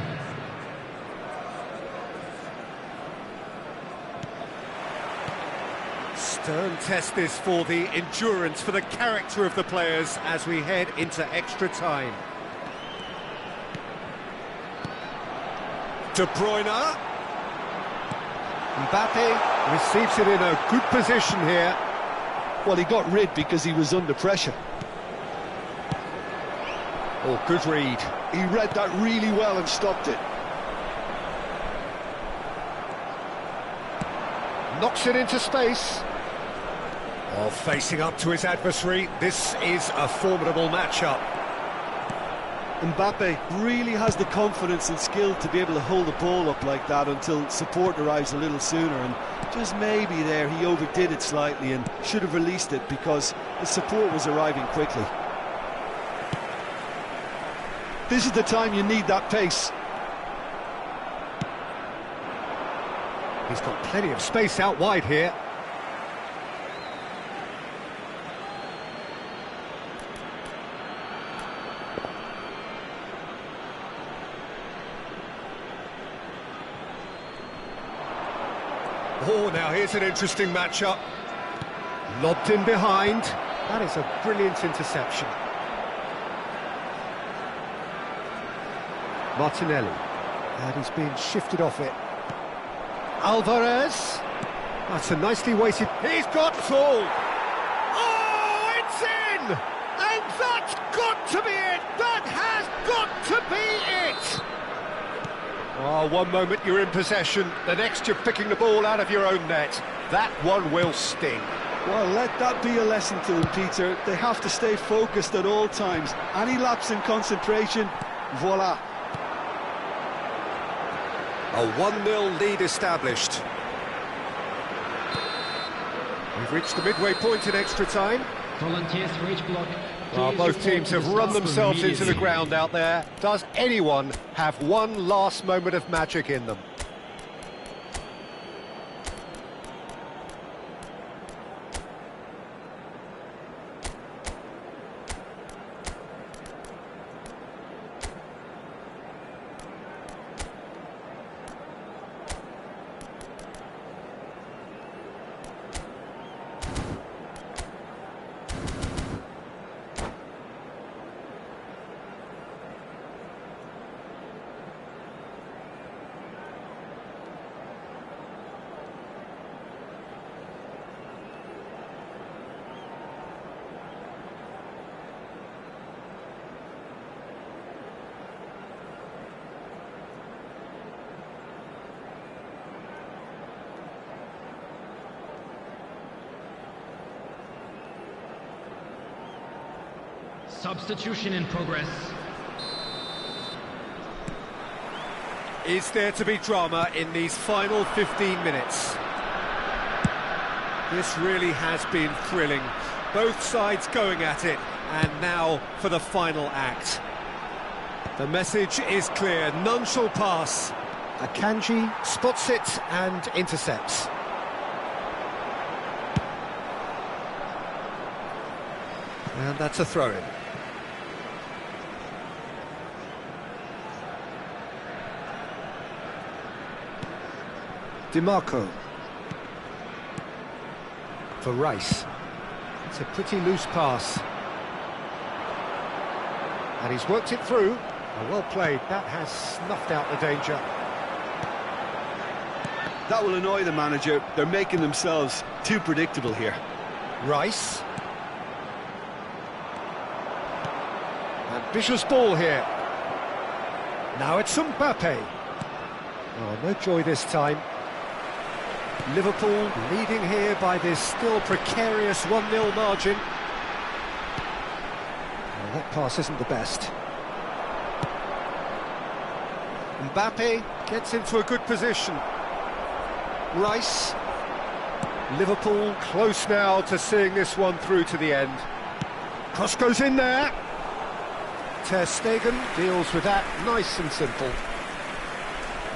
Stern test this for the endurance, for the character of the players as we head into extra time. De Bruyne. Mbappe receives it in a good position here. Well, he got rid because he was under pressure. Oh, good read. He read that really well and stopped it. Knocks it into space. Oh, facing up to his adversary. This is a formidable matchup. Mbappe really has the confidence and skill to be able to hold the ball up like that until support arrives a little sooner, and just maybe there he overdid it slightly and should have released it because the support was arriving quickly. This is the time you need that pace. He's got plenty of space out wide here. Oh, now here's an interesting matchup. Lobbed in behind. That is a brilliant interception. Martinelli. And he's being shifted off it. Alvarez. That's a nicely weighted... He's got full! Oh, it's in! And that's got to be it! That has got to be it! Oh, one moment you're in possession, the next you're picking the ball out of your own net. That one will sting. Well, let that be a lesson to them, Peter. They have to stay focused at all times. Any lapse in concentration, voila. A 1-0 lead established. We've reached the midway point in extra time. Volunteers for each block. Well, both teams have run themselves into the ground out there. Does anyone have one last moment of magic in them? Substitution in progress. Is there to be drama in these final 15 minutes? This really has been thrilling. Both sides going at it, and now for the final act. The message is clear, none shall pass. Akanji spots it and intercepts. And that's a throw-in. DiMarco. For Rice. It's a pretty loose pass. And he's worked it through. Well played. That has snuffed out the danger. That will annoy the manager. They're making themselves too predictable here. Rice. Ambitious ball here. Now it's Mbappe. Oh, no joy this time. Liverpool leading here by this still precarious 1-0 margin. Well, that pass isn't the best. Mbappe gets into a good position. Rice. Liverpool close now to seeing this one through to the end. Cross goes in there. Ter Stegen deals with that nice and simple.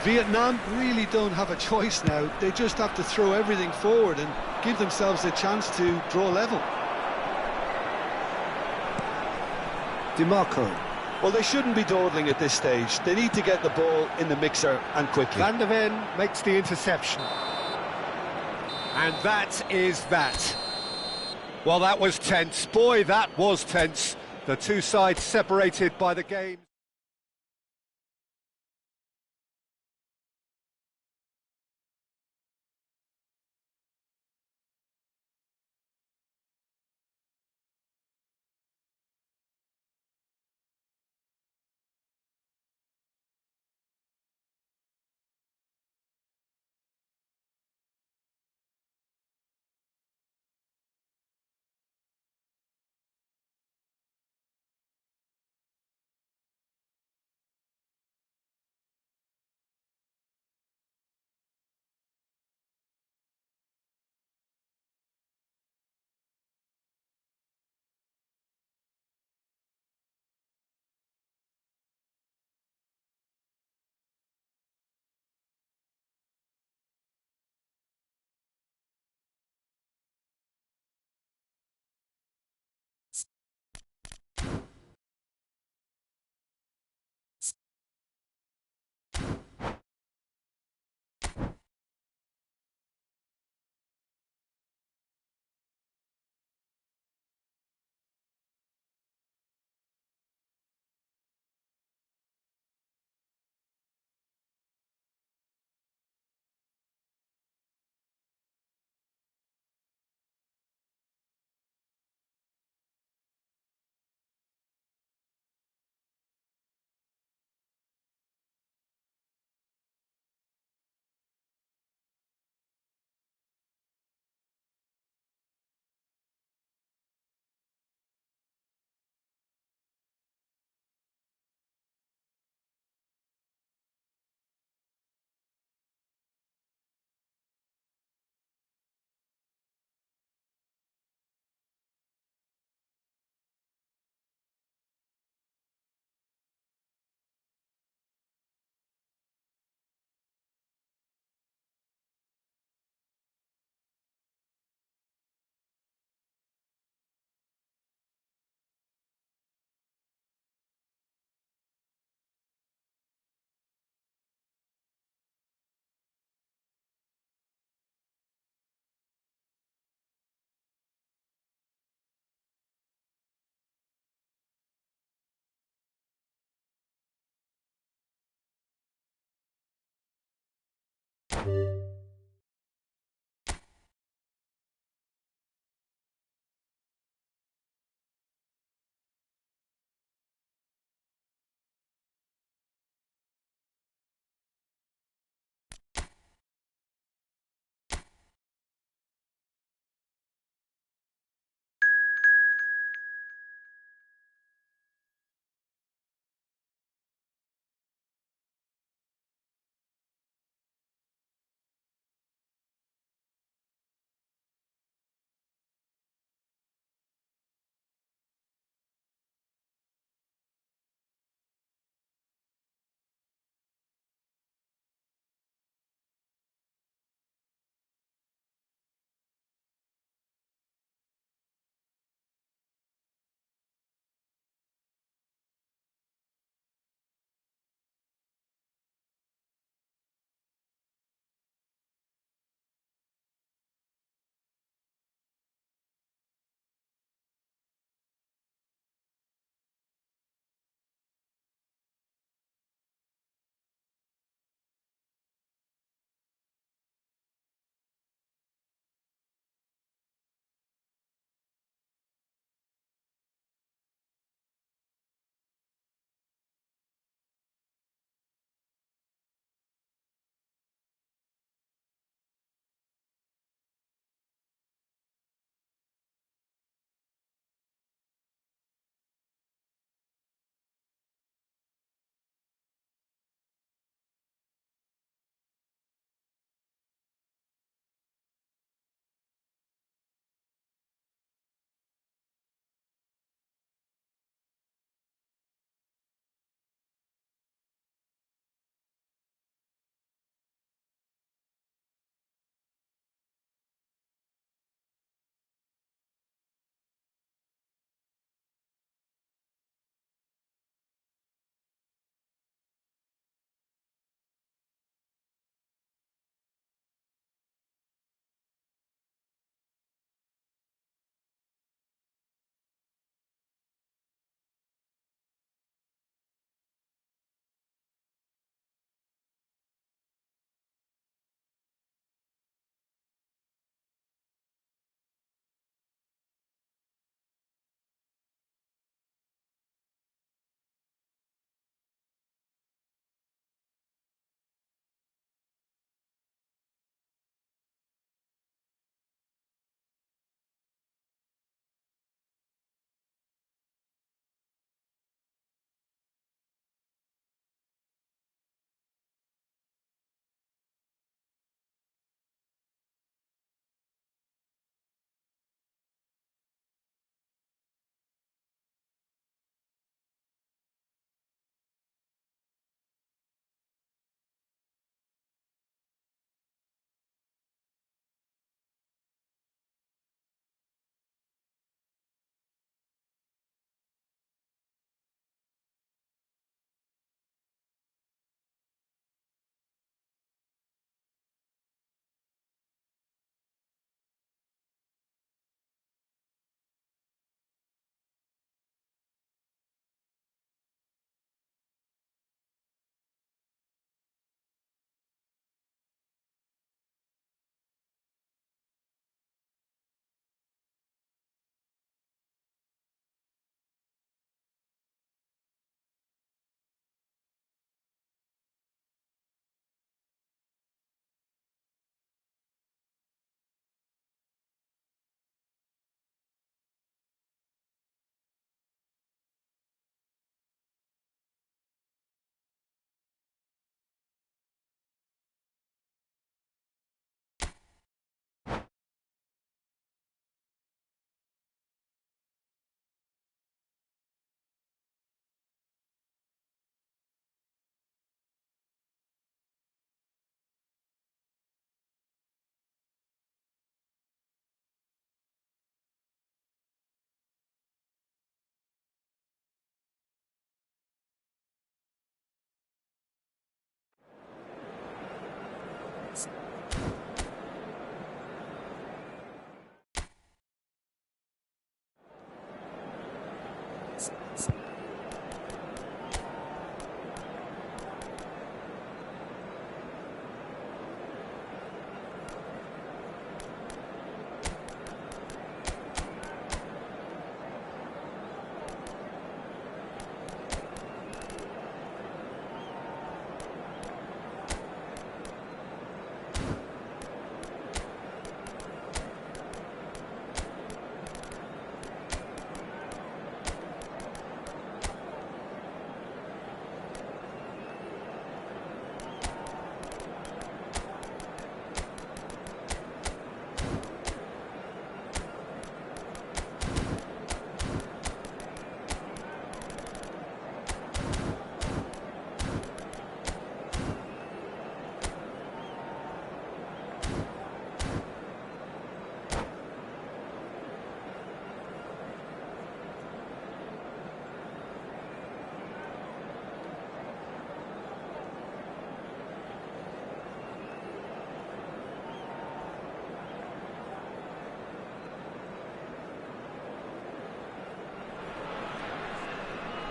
Vietnam really don't have a choice now. They just have to throw everything forward and give themselves a chance to draw level. DiMarco. Well, they shouldn't be dawdling at this stage. They need to get the ball in the mixer and quickly. Van der Ven makes the interception. And that is that. Well, that was tense. Boy, that was tense. The two sides separated by the game.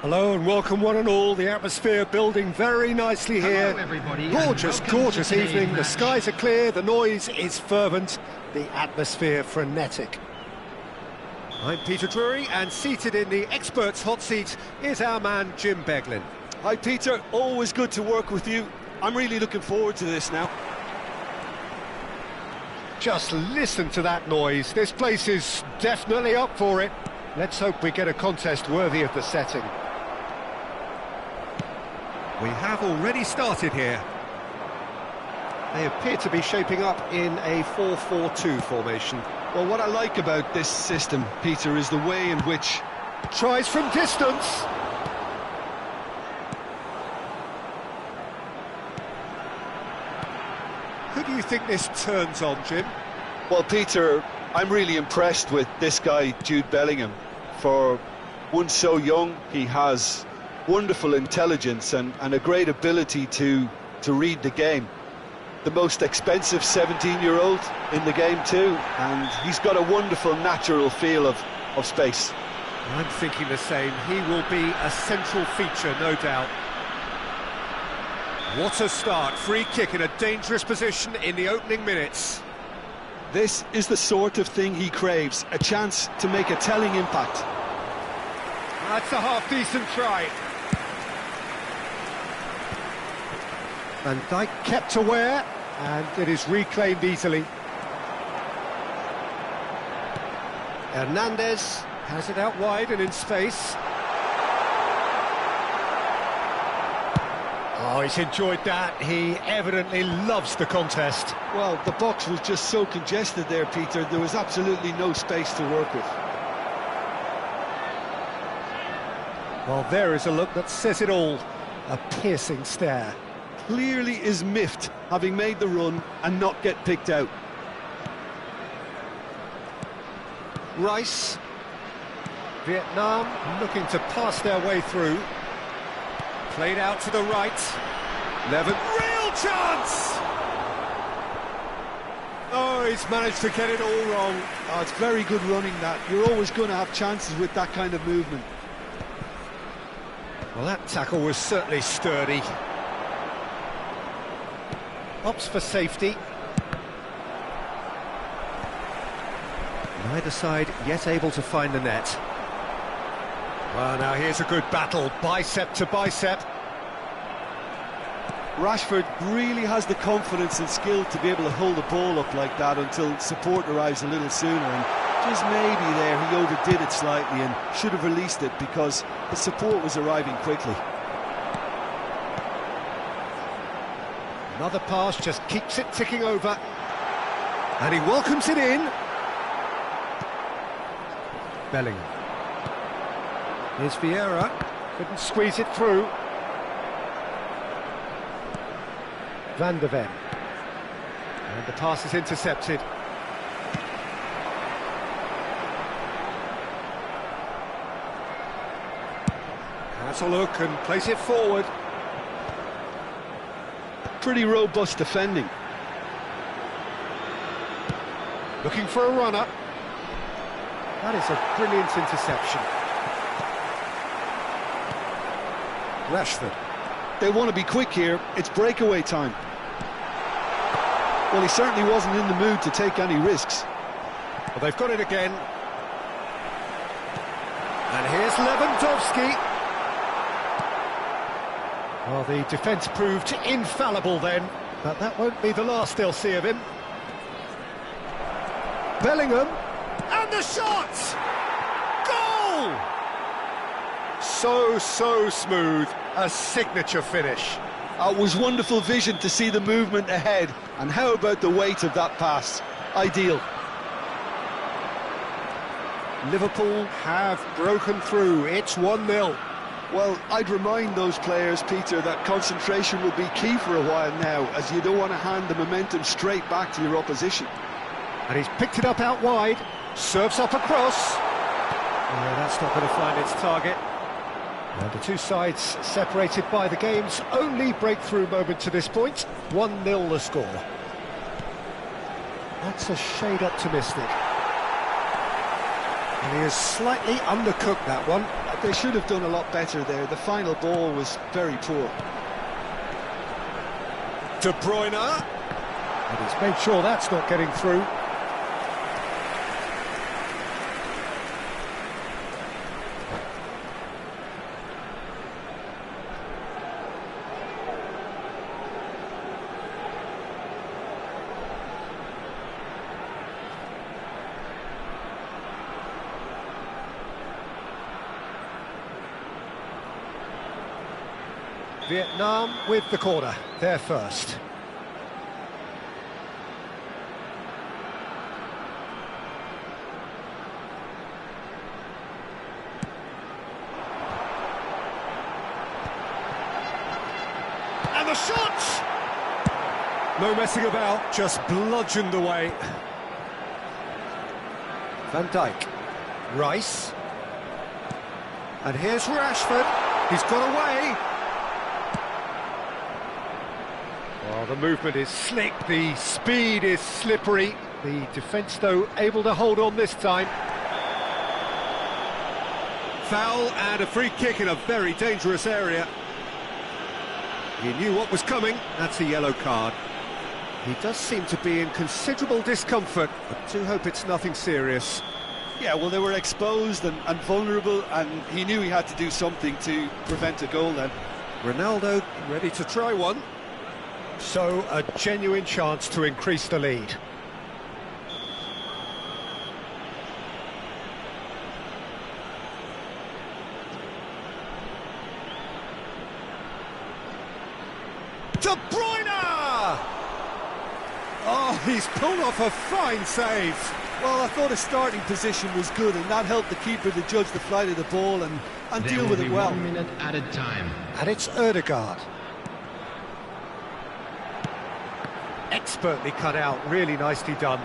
Hello and welcome one and all. The atmosphere building very nicely here. Hello, everybody, Gorgeous, and welcome gorgeous to today's evening. The match. skies are clear, the noise is fervent, the atmosphere frenetic. I'm Peter Drury, and seated in the experts' hot seat is our man Jim Beglin. Hi Peter, always good to work with you. I'm really looking forward to this now. Just listen to that noise. This place is definitely up for it. Let's hope we get a contest worthy of the setting. We have already started here. They appear to be shaping up in a 4-4-2 formation. Well, what I like about this system, Peter, is the way in which... Tries from distance. Who do you think this turns on, Jim? Well, Peter, I'm really impressed with this guy, Jude Bellingham. For one so young, he has wonderful intelligence and a great ability to read the game. The most expensive 17-year-old in the game too, and he's got a wonderful natural feel of space. I'm thinking the same. He will be a central feature, no doubt. What a start. Free kick in a dangerous position in the opening minutes. This is the sort of thing he craves, a chance to make a telling impact. That's a half-decent try. Van Dijk kept aware, and it is reclaimed easily. Hernandez has it out wide and in space. Oh, he's enjoyed that. He evidently loves the contest. Well, the box was just so congested there, Peter. There was absolutely no space to work with. Well, there is a look that says it all. A piercing stare. Clearly is miffed, having made the run and not get picked out. Rice. Vietnam looking to pass their way through. Played out to the right. Levin, real chance! Oh, he's managed to get it all wrong. Oh, it's very good running that. You're always going to have chances with that kind of movement. Well, that tackle was certainly sturdy. Opts for safety. Neither side yet able to find the net. Well, now here's a good battle, bicep to bicep. Rashford really has the confidence and skill to be able to hold the ball up like that until support arrives a little sooner, and just maybe there he overdid it slightly and should have released it because the support was arriving quickly. Another pass just keeps it ticking over, and he welcomes it in. Bellingham. Here's Vieira, couldn't squeeze it through. Van de Ven. And the pass is intercepted. Has a look and plays it forward. Pretty robust defending. Looking for a runner. That is a brilliant interception. Rashford. They want to be quick here. It's breakaway time. Well, he certainly wasn't in the mood to take any risks. Well, they've got it again. And here's Lewandowski. Well, the defence proved infallible then, but that won't be the last they'll see of him. Bellingham, and the shot! Goal! So smooth, a signature finish. It was wonderful vision to see the movement ahead, and how about the weight of that pass? Ideal. Liverpool have broken through, it's 1-0. Well, I'd remind those players, Peter, that concentration will be key for a while now, as you don't want to hand the momentum straight back to your opposition. And he's picked it up out wide, serves up across. No, that's not going to find its target. And the two sides separated by the game's only breakthrough moment to this point. 1-0 the score. That's a shade optimistic. And he has slightly undercooked that one. They should have done a lot better there. The final ball was very poor. De Bruyne. And he's made sure that's not getting through. Vietnam with the corner, they're first. And the shot! No messing about, just bludgeoned away. Van Dijk, Rice. And here's Rashford, he's got away. Well, the movement is slick, the speed is slippery. The defence, though, able to hold on this time. Foul and a free kick in a very dangerous area. He knew what was coming, that's a yellow card. He does seem to be in considerable discomfort, but do hope it's nothing serious. Yeah, well, they were exposed and vulnerable, and he knew he had to do something to prevent a goal then. Ronaldo ready to try one. So, a genuine chance to increase the lead. De Bruyne! Oh, he's pulled off a fine save. Well, I thought his starting position was good, and that helped the keeper to judge the flight of the ball and deal with it well. 1 minute added time. And it's Ødegaard. Expertly cut out, really nicely done.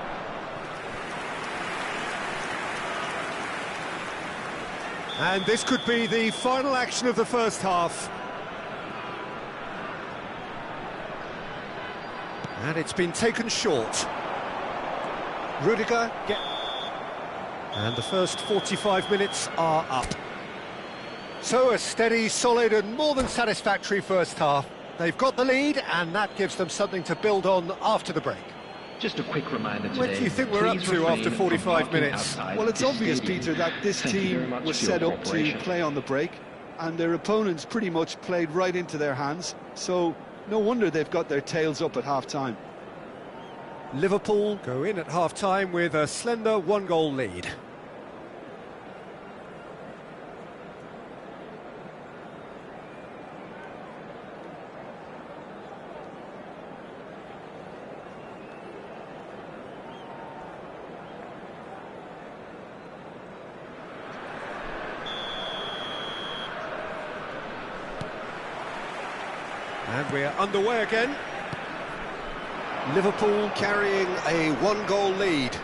And this could be the final action of the first half. And it's been taken short. Rudiger and the first 45 minutes are up. So a steady, solid and more than satisfactory first half. They've got the lead and that gives them something to build on after the break. Just a quick reminder today. Where do you think we're up to after 45 minutes? Well, it's obvious, Peter, that this team was set up to play on the break, and their opponents pretty much played right into their hands, so no wonder they've got their tails up at half-time. Liverpool go in at half-time with a slender one-goal lead. And we're underway again. Liverpool carrying a one-goal lead.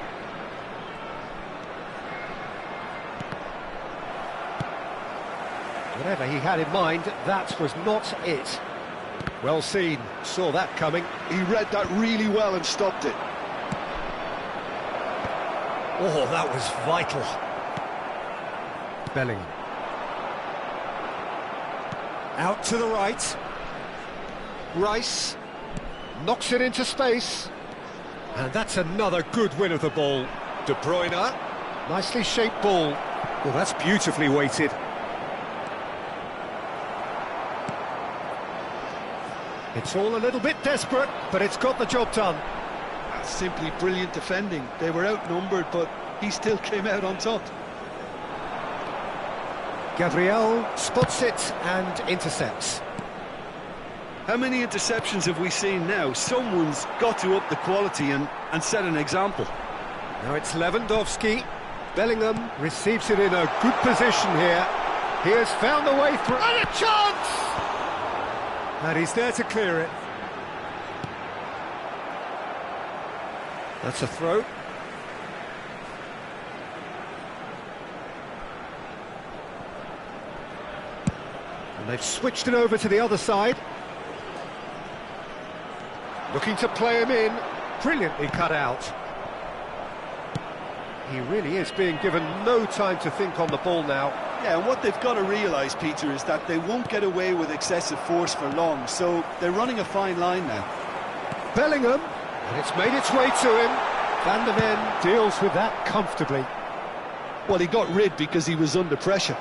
Whatever he had in mind, that was not it. Well seen, saw that coming. He read that really well and stopped it. Oh, that was vital. Bellingham. Out to the right. Rice knocks it into space. And that's another good win of the ball. De Bruyne, nicely shaped ball. Well, that's beautifully weighted. It's all a little bit desperate, but it's got the job done. That's simply brilliant defending. They were outnumbered, but he still came out on top. Gabriel spots it and intercepts. How many interceptions have we seen now? Someone's got to up the quality and set an example. Now it's Lewandowski. Bellingham receives it in a good position here. He has found the way through. And a chance! And he's there to clear it. That's a throw. And they've switched it over to the other side. Looking to play him in. Brilliantly cut out. He really is being given no time to think on the ball now. Yeah, and what they've got to realise, Peter, is that they won't get away with excessive force for long, so they're running a fine line now. Bellingham, and it's made its way to him. Van der Ven deals with that comfortably. Well, he got rid because he was under pressure.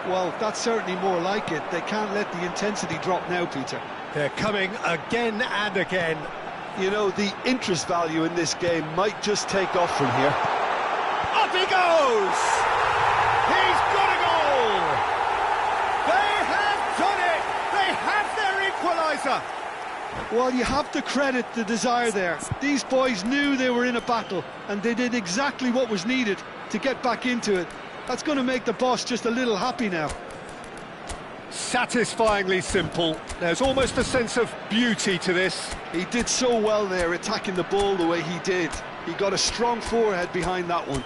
Well, that's certainly more like it. They can't let the intensity drop now, Peter. They're coming again and again. You know, the interest value in this game might just take off from here. Up he goes! He's got a goal! They have done it! They have their equaliser! Well, you have to credit the desire there. These boys knew they were in a battle, and they did exactly what was needed to get back into it. That's going to make the boss just a little happy now. Satisfyingly simple. There's almost a sense of beauty to this. He did so well there, attacking the ball the way he did. He got a strong forehead behind that one.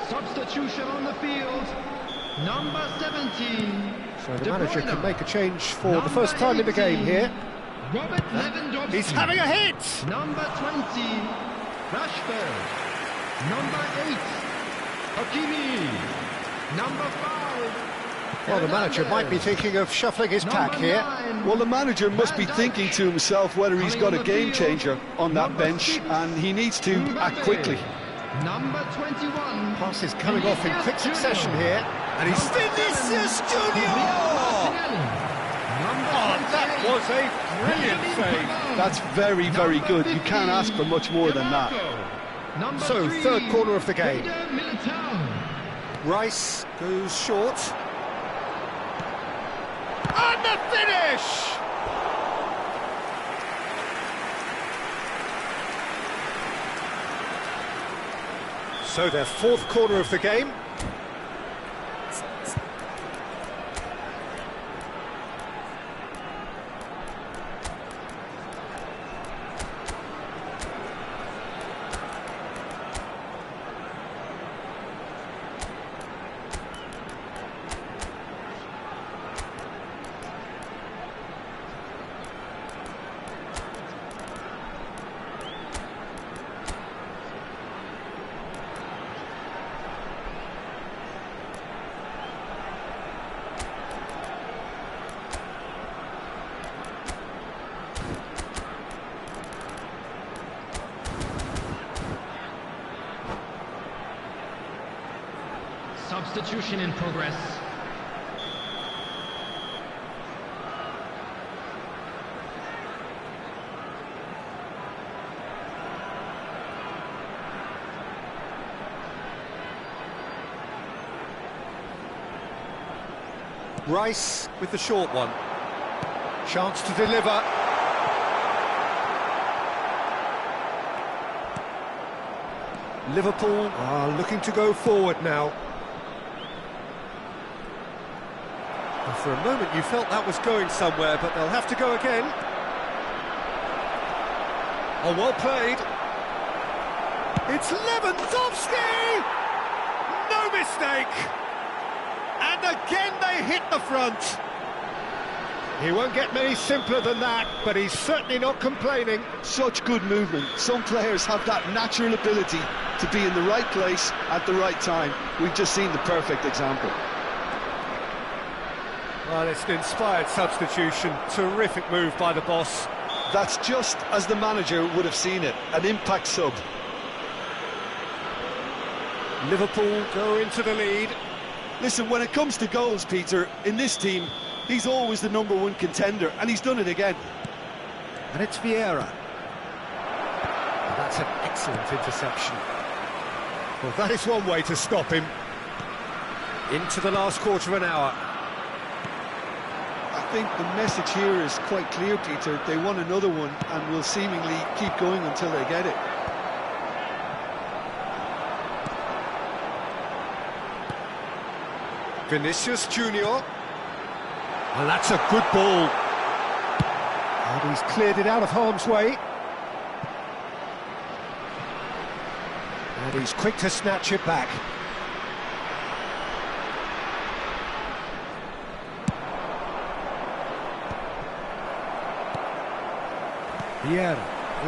Substitution on the field, number 17. So the De manager Bruyne. can make a change for the Number first time in the game 18, here. Robert Lewandowski. He's having a hit! Number 20, Rashford. Number 8, Hakimi. Number 5. Well, the manager might be thinking of shuffling his pack Number here. 9, Well, the manager must be Van Dijk. thinking to himself whether he's got a game changer on that Number bench, 6, and he needs to act Mbappe. quickly. Number 21. Passes coming off in quick Vinicius succession Junior. here. And he's Vinicius Junior! Oh, that was a brilliant save. That's very, very good. You can't ask for much more than that. So, third corner of the game. Eder Militao. Rice goes short. And the finish! So their fourth corner of the game. Substitution in progress. Rice with the short one. Chance to deliver. Liverpool are looking to go forward now. And for a moment you felt that was going somewhere, but they'll have to go again. Oh, well played. It's Lewandowski! No mistake! And again they hit the front. He won't get many simpler than that, but he's certainly not complaining. Such good movement. Some players have that natural ability to be in the right place at the right time. We've just seen the perfect example. Well, it's an inspired substitution. Terrific move by the boss. That's just as the manager would have seen it, an impact sub. Liverpool go into the lead. Listen, when it comes to goals, Peter, in this team, he's always the #1 contender, and he's done it again. And it's Vieira. And that's an excellent interception. Well, that is one way to stop him. Into the last quarter of an hour. think the message here is quite clear, Peter. They want another one and will seemingly keep going until they get it. Vinicius Junior. And that's a good ball. And he's cleared it out of harm's way. And he's quick to snatch it back. Vieira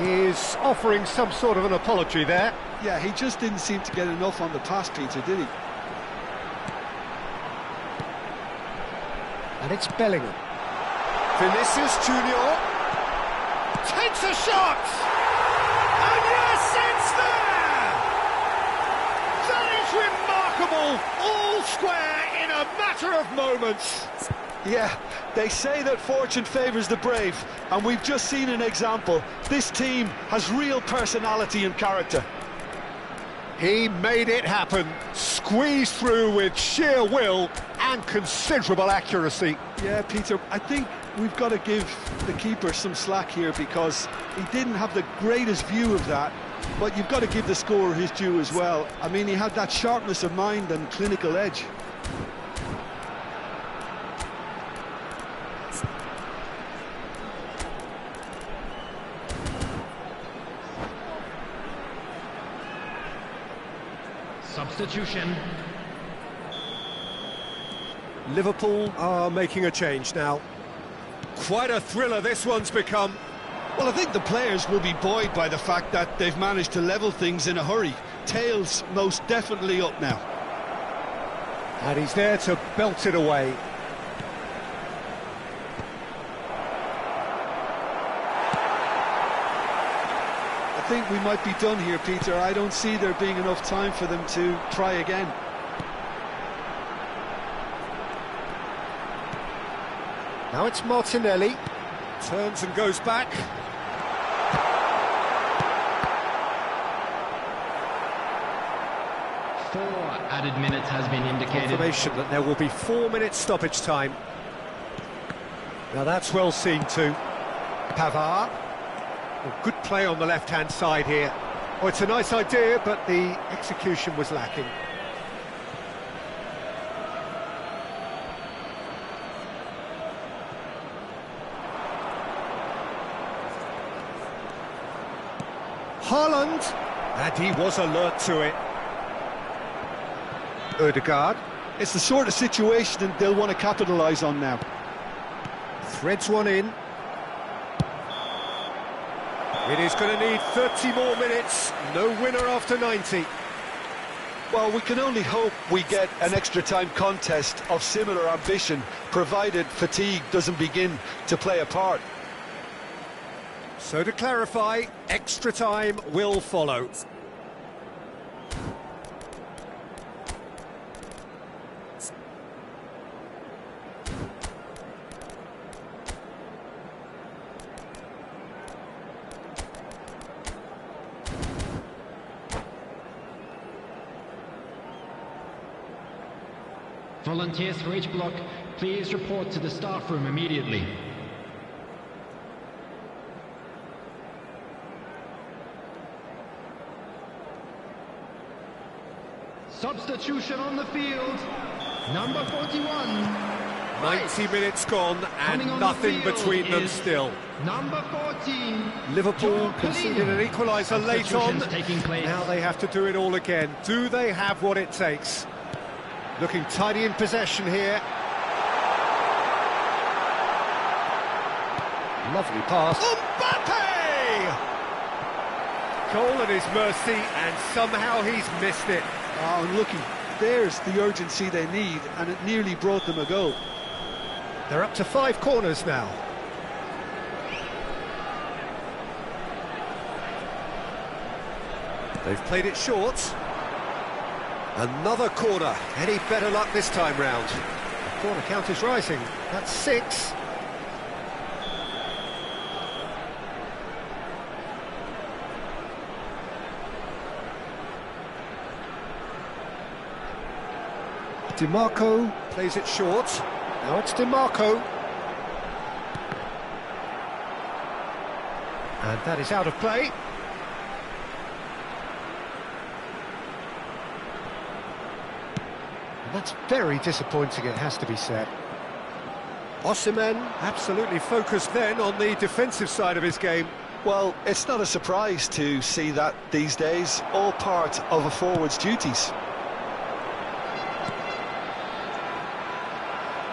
is offering some sort of an apology there. Yeah, he just didn't seem to get enough on the pass, Peter, did he? And it's Bellingham. Vinicius Junior takes a shot! And yes, it's there! That is remarkable! All square in a matter of moments. Yeah, they say that fortune favours the brave, and we've just seen an example. This team has real personality and character. He made it happen, squeezed through with sheer will and considerable accuracy. Yeah, Peter, I think we've got to give the keeper some slack here because he didn't have the greatest view of that, but you've got to give the scorer his due as well. I mean, he had that sharpness of mind and clinical edge. Substitution. Liverpool are making a change now. Quite a thriller this one's become. Well, I think the players will be buoyed by the fact that they've managed to level things in a hurry. Tails most definitely up now. And he's there to belt it away. I think we might be done here, Peter. I don't see there being enough time for them to try again. Now it's Martinelli. Turns and goes back. 4 added minutes has been indicated. Confirmation that there will be 4 minutes stoppage time. Now that's well seen too. Pavard. Oh, good play on the left-hand side here. Oh, it's a nice idea, but the execution was lacking. Haaland, and he was alert to it. Ødegaard. It's the sort of situation that they'll want to capitalise on now. Threads one in. It is going to need 30 more minutes. No winner after 90. Well, we can only hope we get an extra-time contest of similar ambition, provided fatigue doesn't begin to play a part. So to clarify, extra time will follow. Volunteers for each block, please report to the staff room immediately. Substitution on the field, number 41. 90 minutes gone and nothing between them still. Number 14. Liverpool conceded an equaliser late on. Taking place. Now they have to do it all again. Do they have what it takes? Looking tidy in possession here. Lovely pass. Mbappe! Goal at his mercy, and somehow he's missed it. Oh, and looking, there's the urgency they need, and it nearly brought them a goal. They're up to 5 corners now. They've played it short. Another corner. Any better luck this time round? The corner count is rising. That's 6. Di Marco plays it short. Now it's Di Marco. And that is out of play. And that's very disappointing, it has to be said. Osimhen absolutely focused then on the defensive side of his game. Well, it's not a surprise to see that these days, all part of a forward's duties.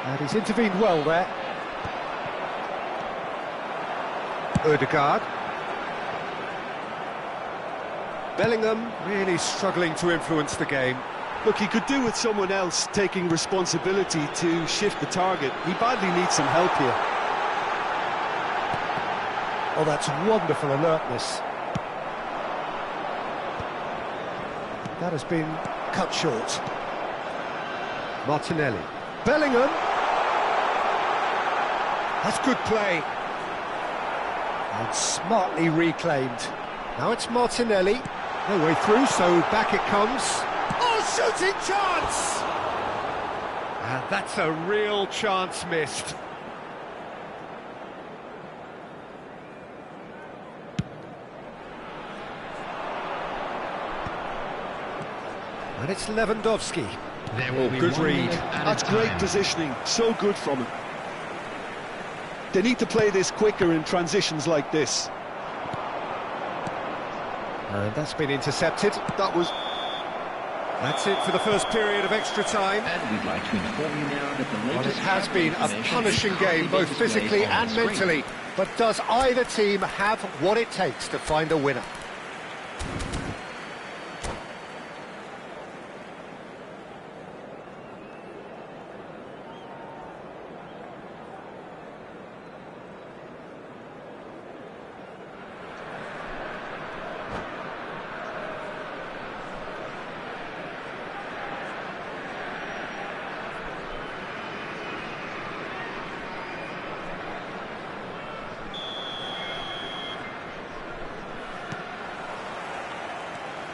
And he's intervened well there. Ødegaard. Bellingham really struggling to influence the game. Look, he could do with someone else taking responsibility to shift the target. He badly needs some help here. Oh, that's wonderful alertness. That has been cut short. Martinelli. Bellingham. That's good play. And smartly reclaimed. Now it's Martinelli. No way through, so back it comes. Oh, shooting chance! And that's a real chance missed. And it's Lewandowski. There will be Good 1 read. minute at a That's great time. positioning, so good from him. They need to play this quicker in transitions like this. And that's been intercepted. That's it for the first period of extra time. And we'd like to inform you now that the Well, it latest has been a information punishing is game, both currently physically displayed on and screen. mentally. But does either team have what it takes to find a winner?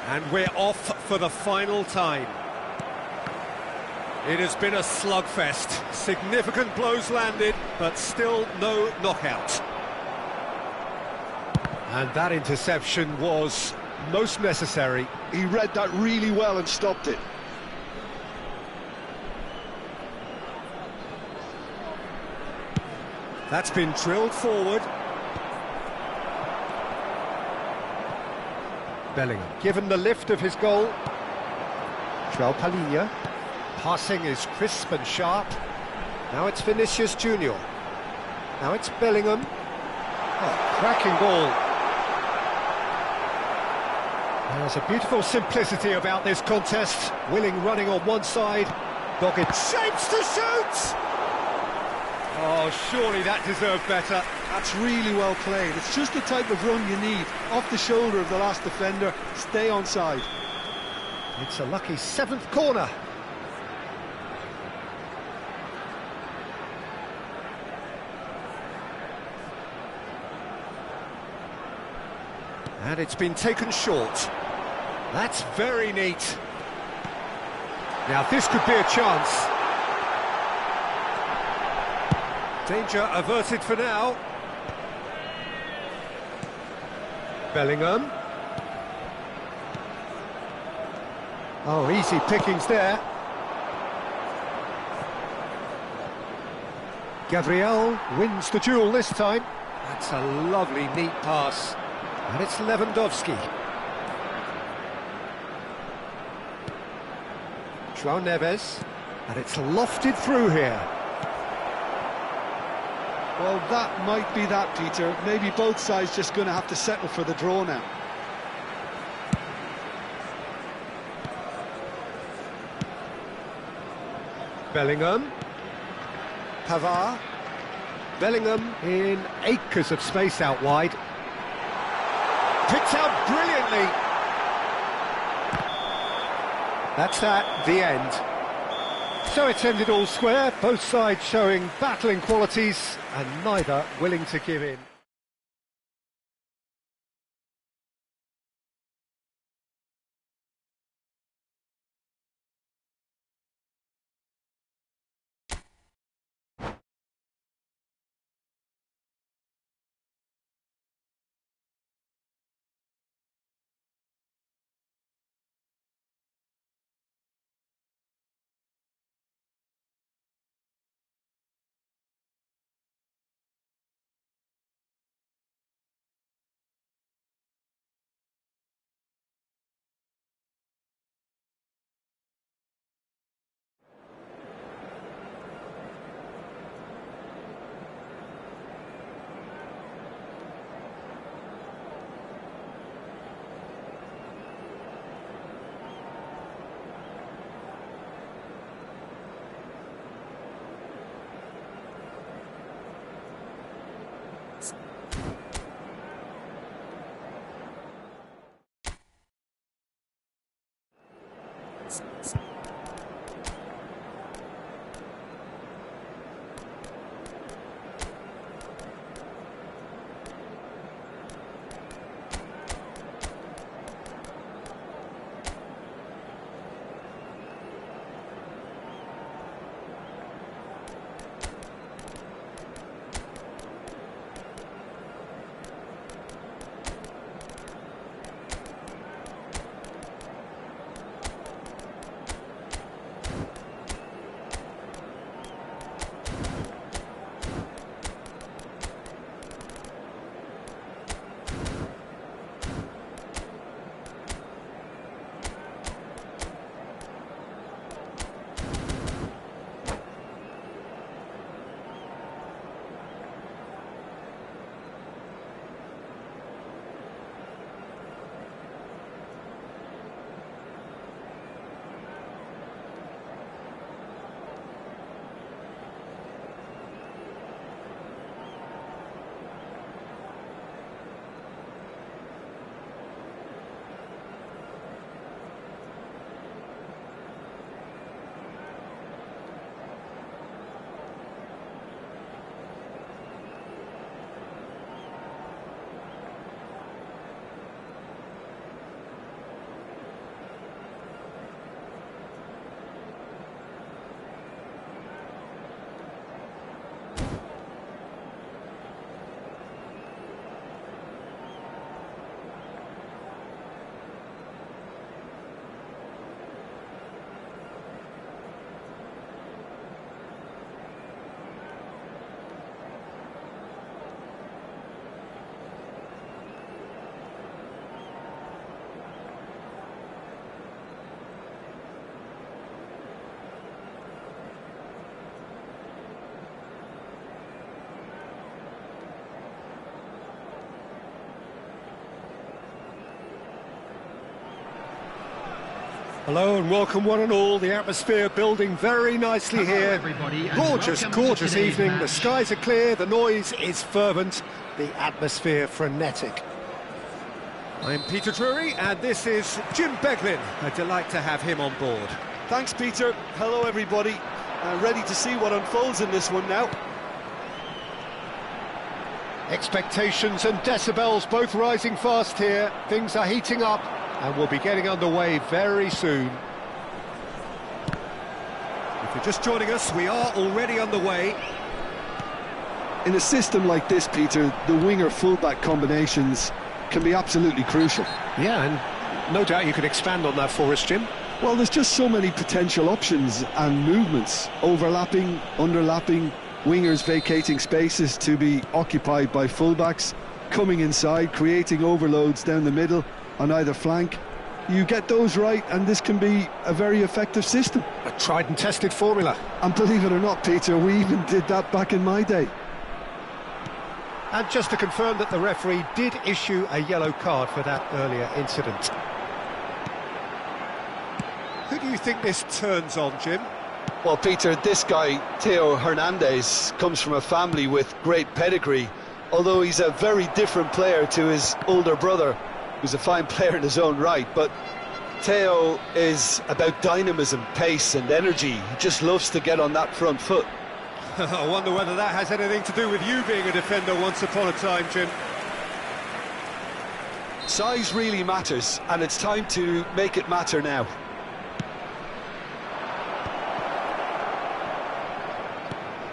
And we're off for the final time. It has been a slugfest. Significant blows landed, but still no knockout. And that interception was most necessary. He read that really well and stopped it. That's been drilled forward. Bellingham, given the lift of his goal. João Palhinha. Passing is crisp and sharp. Now it's Vinicius Junior. Now it's Bellingham. Oh, cracking ball. There's a beautiful simplicity about this contest. Willing running on one side. Dogged shapes to shoot! Oh, surely that deserved better. That's really well played. It's just the type of run you need. Off the shoulder of the last defender, stay onside. It's a lucky 7th corner. And it's been taken short. That's very neat. Now this could be a chance. Danger averted for now. Bellingham. Oh, easy pickings there. Gabriel wins the duel this time. That's a lovely, neat pass. And it's Lewandowski. João Neves. And it's lofted through here. Well, that might be that, Peter. Maybe both sides just going to have to settle for the draw now. Bellingham. Pavard. Bellingham in acres of space out wide. Picked out brilliantly. That's that, the end. So it's ended all square, both sides showing battling qualities and neither willing to give in. Hello and welcome one and all. The atmosphere building very nicely here. everybody, and Gorgeous, welcome to gorgeous today's evening. The match. skies are clear, the noise is fervent, the atmosphere frenetic. I'm Peter Drury and this is Jim Beglin. A delight to have him on board. Thanks, Peter. Hello, everybody. Ready to see what unfolds in this one now. Expectations and decibels both rising fast here. Things are heating up and we'll be getting underway very soon. If you're just joining us, we are already underway. In a system like this, Peter, the winger-fullback combinations can be absolutely crucial. Yeah, and no doubt you could expand on that for us, Jim. Well, there's just so many potential options and movements, overlapping, underlapping, wingers vacating spaces to be occupied by fullbacks, coming inside, creating overloads down the middle on either flank. You get those right and this can be a very effective system. A tried and tested formula. And believe it or not, Peter, we even did that back in my day. And just to confirm that the referee did issue a yellow card for that earlier incident. Who do you think this turns on, Jim? Well, Peter, this guy, Theo Hernandez, comes from a family with great pedigree, although he's a very different player to his older brother, who's a fine player in his own right. But Theo is about dynamism, pace and energy. He just loves to get on that front foot. I wonder whether that has anything to do with you being a defender once upon a time, Jim. Size really matters, and it's time to make it matter now.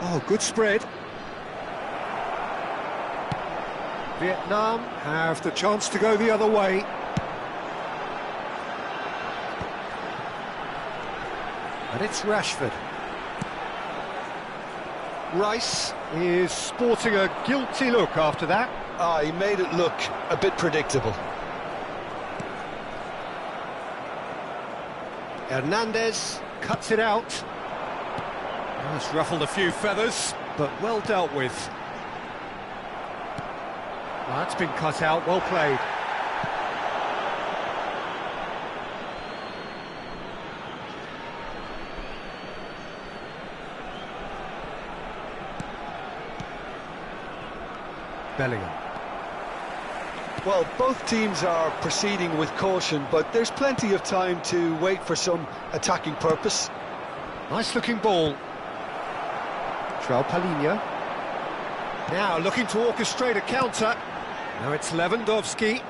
Oh, good spread. Vietnam have the chance to go the other way. And it's Rashford. Rice is sporting a guilty look after that. He made it look a bit predictable. Hernandez cuts it out. That's ruffled a few feathers, but well dealt with. Well, that's been cut out, well played. Bellingham. Well, both teams are proceeding with caution, but there's plenty of time to wait for some attacking purpose. Nice looking ball. Joao Palhinha. Now looking to orchestrate a counter. Now it's Lewandowski.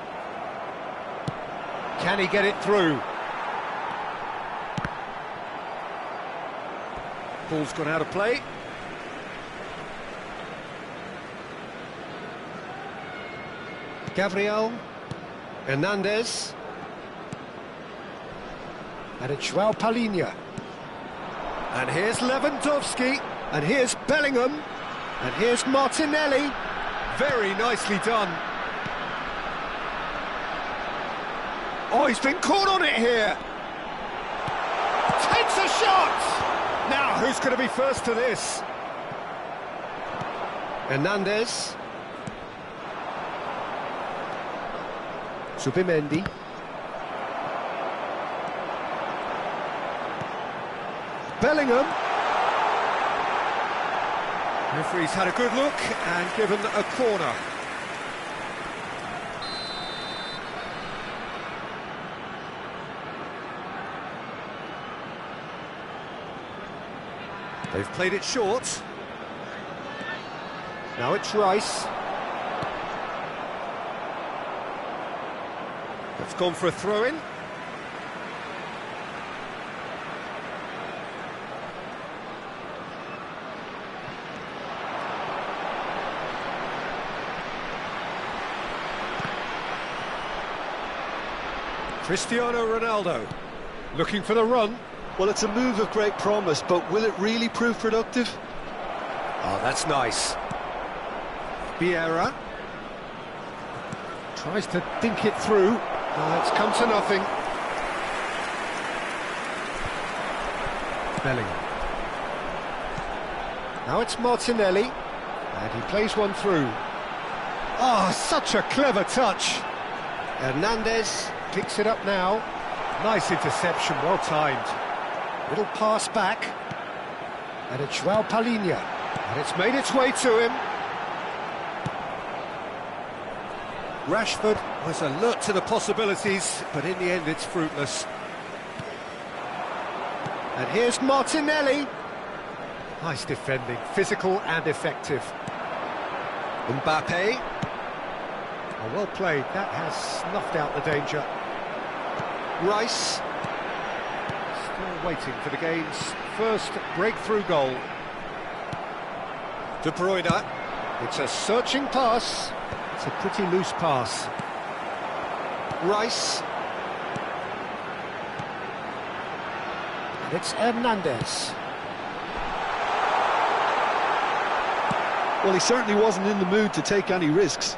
Can he get it through? Ball's gone out of play. Gabriel Hernandez. And it's Joao Palhinha. And here's Lewandowski. And here's Bellingham. And here's Martinelli. Very nicely done. Oh, he's been caught on it here. Takes a shot. Now, who's going to be first to this? Hernandez. Zubimendi. Bellingham. Referee's had a good look and given a corner. They've played it short. Now it's Rice. It's gone for a throw-in. Cristiano Ronaldo looking for the run. Well, it's a move of great promise, but will it really prove productive? Oh, that's nice. Vieira tries to dink it through. Oh, it's come to nothing. Bellingham. Now it's Martinelli, and he plays one through. Oh, such a clever touch. Hernandez picks it up now. Nice interception, well timed. Little pass back. And it's Joao Palhinha. And it's made its way to him. Rashford was alert to the possibilities, but in the end it's fruitless. And here's Martinelli. Nice defending, physical and effective. Mbappe. Oh, well played, that has snuffed out the danger. Rice. Still waiting for the game's first breakthrough goal. De Bruyne. It's a searching pass. It's a pretty loose pass. Rice. And it's Hernandez. Well, he certainly wasn't in the mood to take any risks.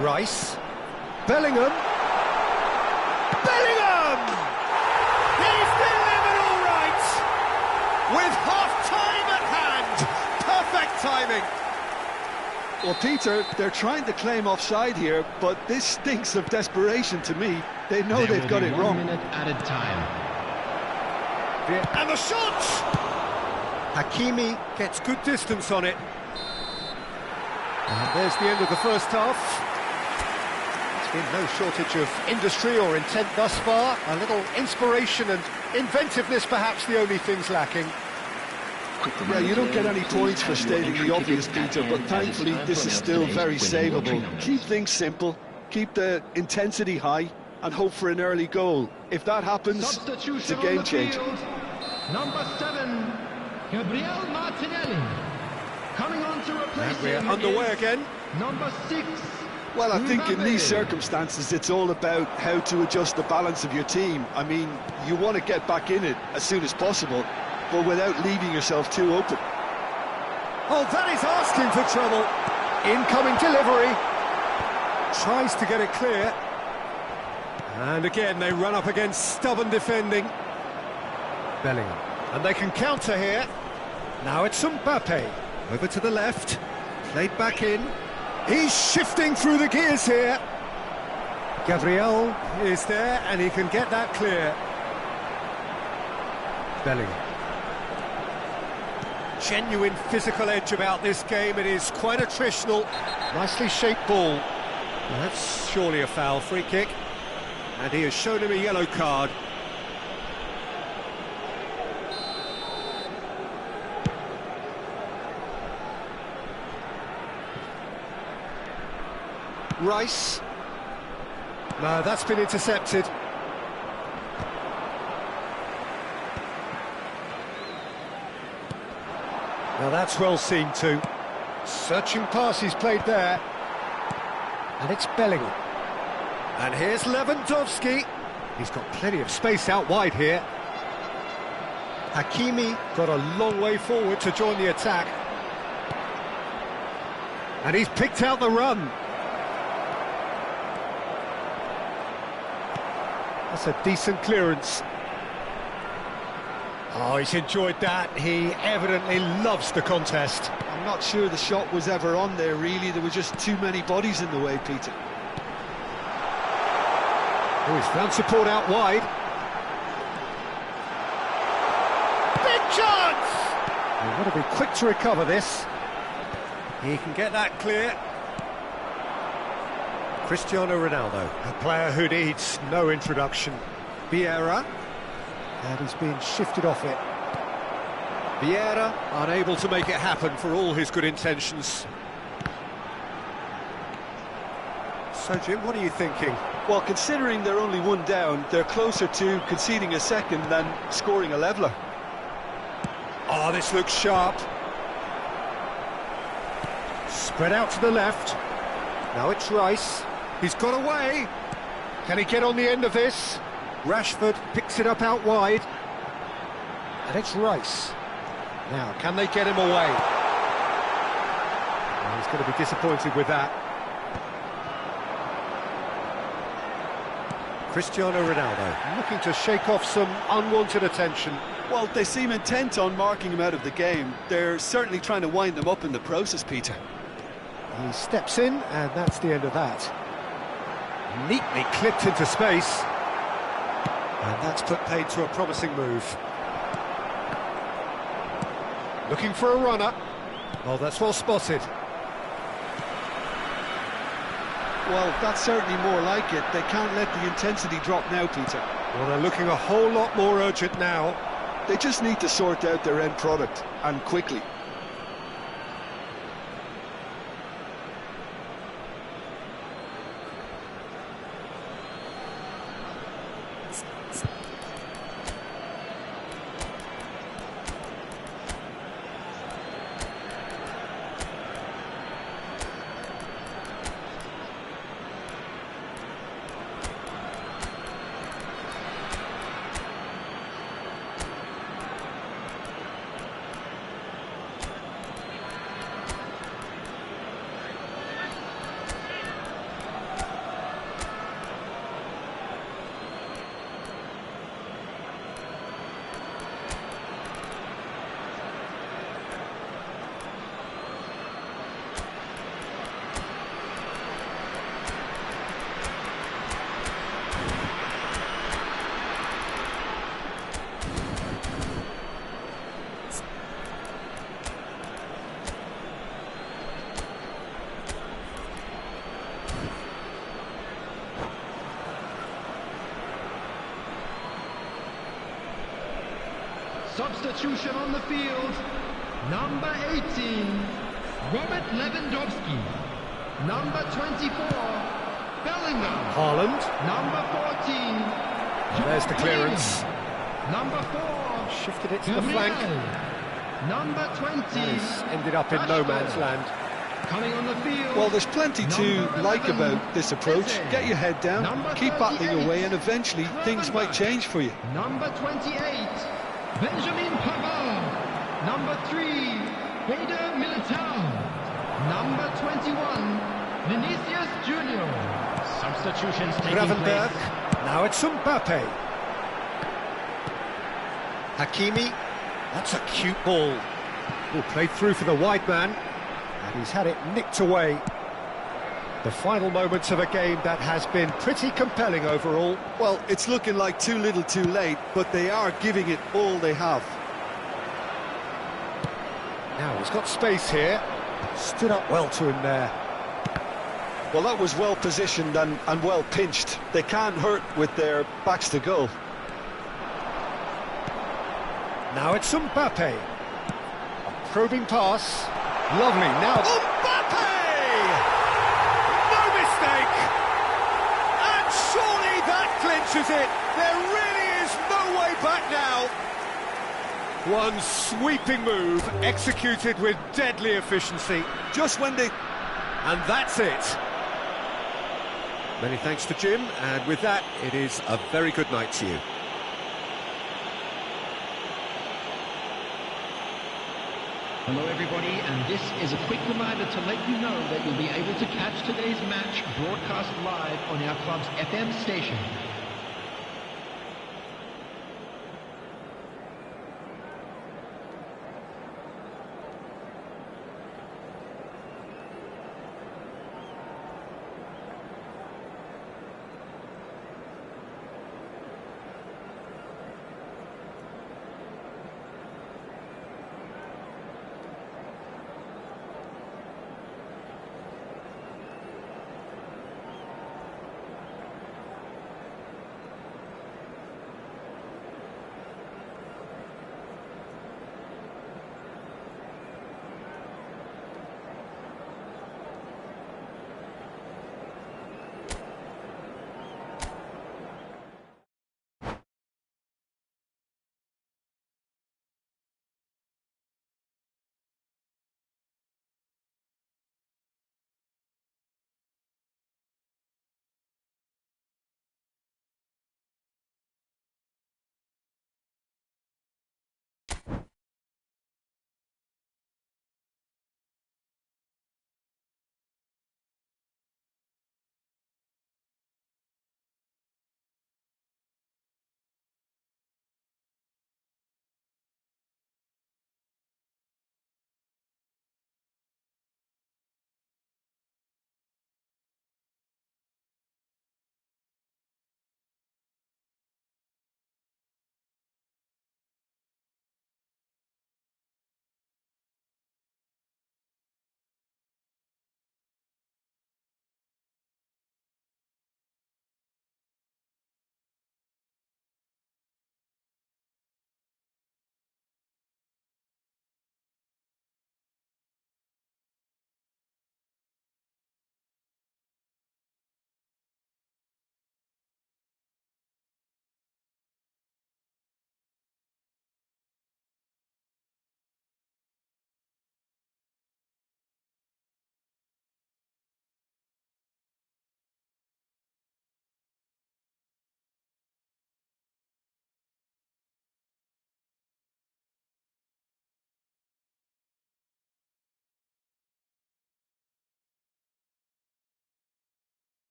Rice. Bellingham. Bellingham! He's delivered all right! With half-time at hand! Perfect timing! Well, Peter, they're trying to claim offside here, but this stinks of desperation to me. They know they've got it wrong. 1 minute added time. And the shot! Hakimi gets good distance on it. And there's the end of the first half. There's been no shortage of industry or intent thus far. A little inspiration and inventiveness, perhaps the only things lacking. Yeah, you don't get any points for stating the obvious, Peter, but thankfully this is still very savable. Keep things simple, keep the intensity high, and hope for an early goal. If that happens, it's a game changer. Number 7, Gabriel Martinelli. Coming on to replace And we're him underway is again. Number 6. Well, I think in these Mbappe. circumstances, it's all about how to adjust the balance of your team. I mean, you want to get back in it as soon as possible, but without leaving yourself too open. Oh, that is asking for trouble. Incoming delivery. Tries to get it clear. And again, they run up against stubborn defending. Bellingham. And they can counter here. Now it's Mbappe. Over to the left. Played back in. He's shifting through the gears here. Gabriel is there, and he can get that clear. Bellingham. Genuine physical edge about this game. It is quite attritional. Nicely shaped ball. Well, that's surely a foul. Free kick. And he has shown him a yellow card. Rice. No, that's been intercepted. Now that's well seen too. Searching pass he's played there. And it's Bellingham. And here's Lewandowski. He's got plenty of space out wide here. Hakimi got a long way forward to join the attack. And he's picked out the run. That's a decent clearance. Oh, he's enjoyed that. He evidently loves the contest. I'm not sure the shot was ever on there, really. There were just too many bodies in the way, Peter. Oh, he's found support out wide. Big chance! He's got to be quick to recover this. He can get that clear. Cristiano Ronaldo, a player who needs no introduction. Vieira, and he's being shifted off it. Vieira unable to make it happen for all his good intentions. So Jim, what are you thinking? Well, considering they're only one down, they're closer to conceding a second than scoring a leveller. Oh, this looks sharp. Spread out to the left. Now it's Rice. He's got away. Can he get on the end of this? Rashford picks it up out wide. And it's Rice. Now, can they get him away? Well, he's going to be disappointed with that. Cristiano Ronaldo looking to shake off some unwanted attention. Well, they seem intent on marking him out of the game. They're certainly trying to wind him up in the process, Peter. He steps in, and that's the end of that. Neatly clipped into space. And that's put paid to a promising move. Looking for a runner. Oh, that's well spotted. Well, that's certainly more like it. They can't let the intensity drop now, Peter. Well, they're looking a whole lot more urgent now. They just need to sort out their end product, and quickly. Substitution on the field. Number 18, Robert Lewandowski. Number 24, Bellingham. Haaland. Number 14, There's the clearance. Number 4, Shifted it to the flank. Number 20, He's ended up in no man's land. coming on the field. Well, there's plenty to like about this approach. Get your head down, keep battling away, and eventually things might change for you. Number 28, Benjamin Pavard. Number 3, Eder Militao. Number 21, Vinicius Junior. Substitutions taking Gravenberg. place. Now it's Mbappe. Hakimi. That's a cute ball. Oh, played through for the wide man. And he's had it nicked away. The final moments of a game that has been pretty compelling overall. Well, it's looking like too little too late, but they are giving it all they have. Now he's got space here. Stood up well to him there. Well, that was well positioned and well pinched. They can't hurt with their backs to goal. Now it's Mbappe. A probing pass. Lovely. Now Mbappe! No mistake! And surely that clinches it. There really is no way back now. One sweeping move, executed with deadly efficiency. Just when they... And that's it. Many thanks to Jim, and with that, it is a very good night to you. Hello everybody, and this is a quick reminder to let you know that you'll be able to catch today's match broadcast live on our club's FM station.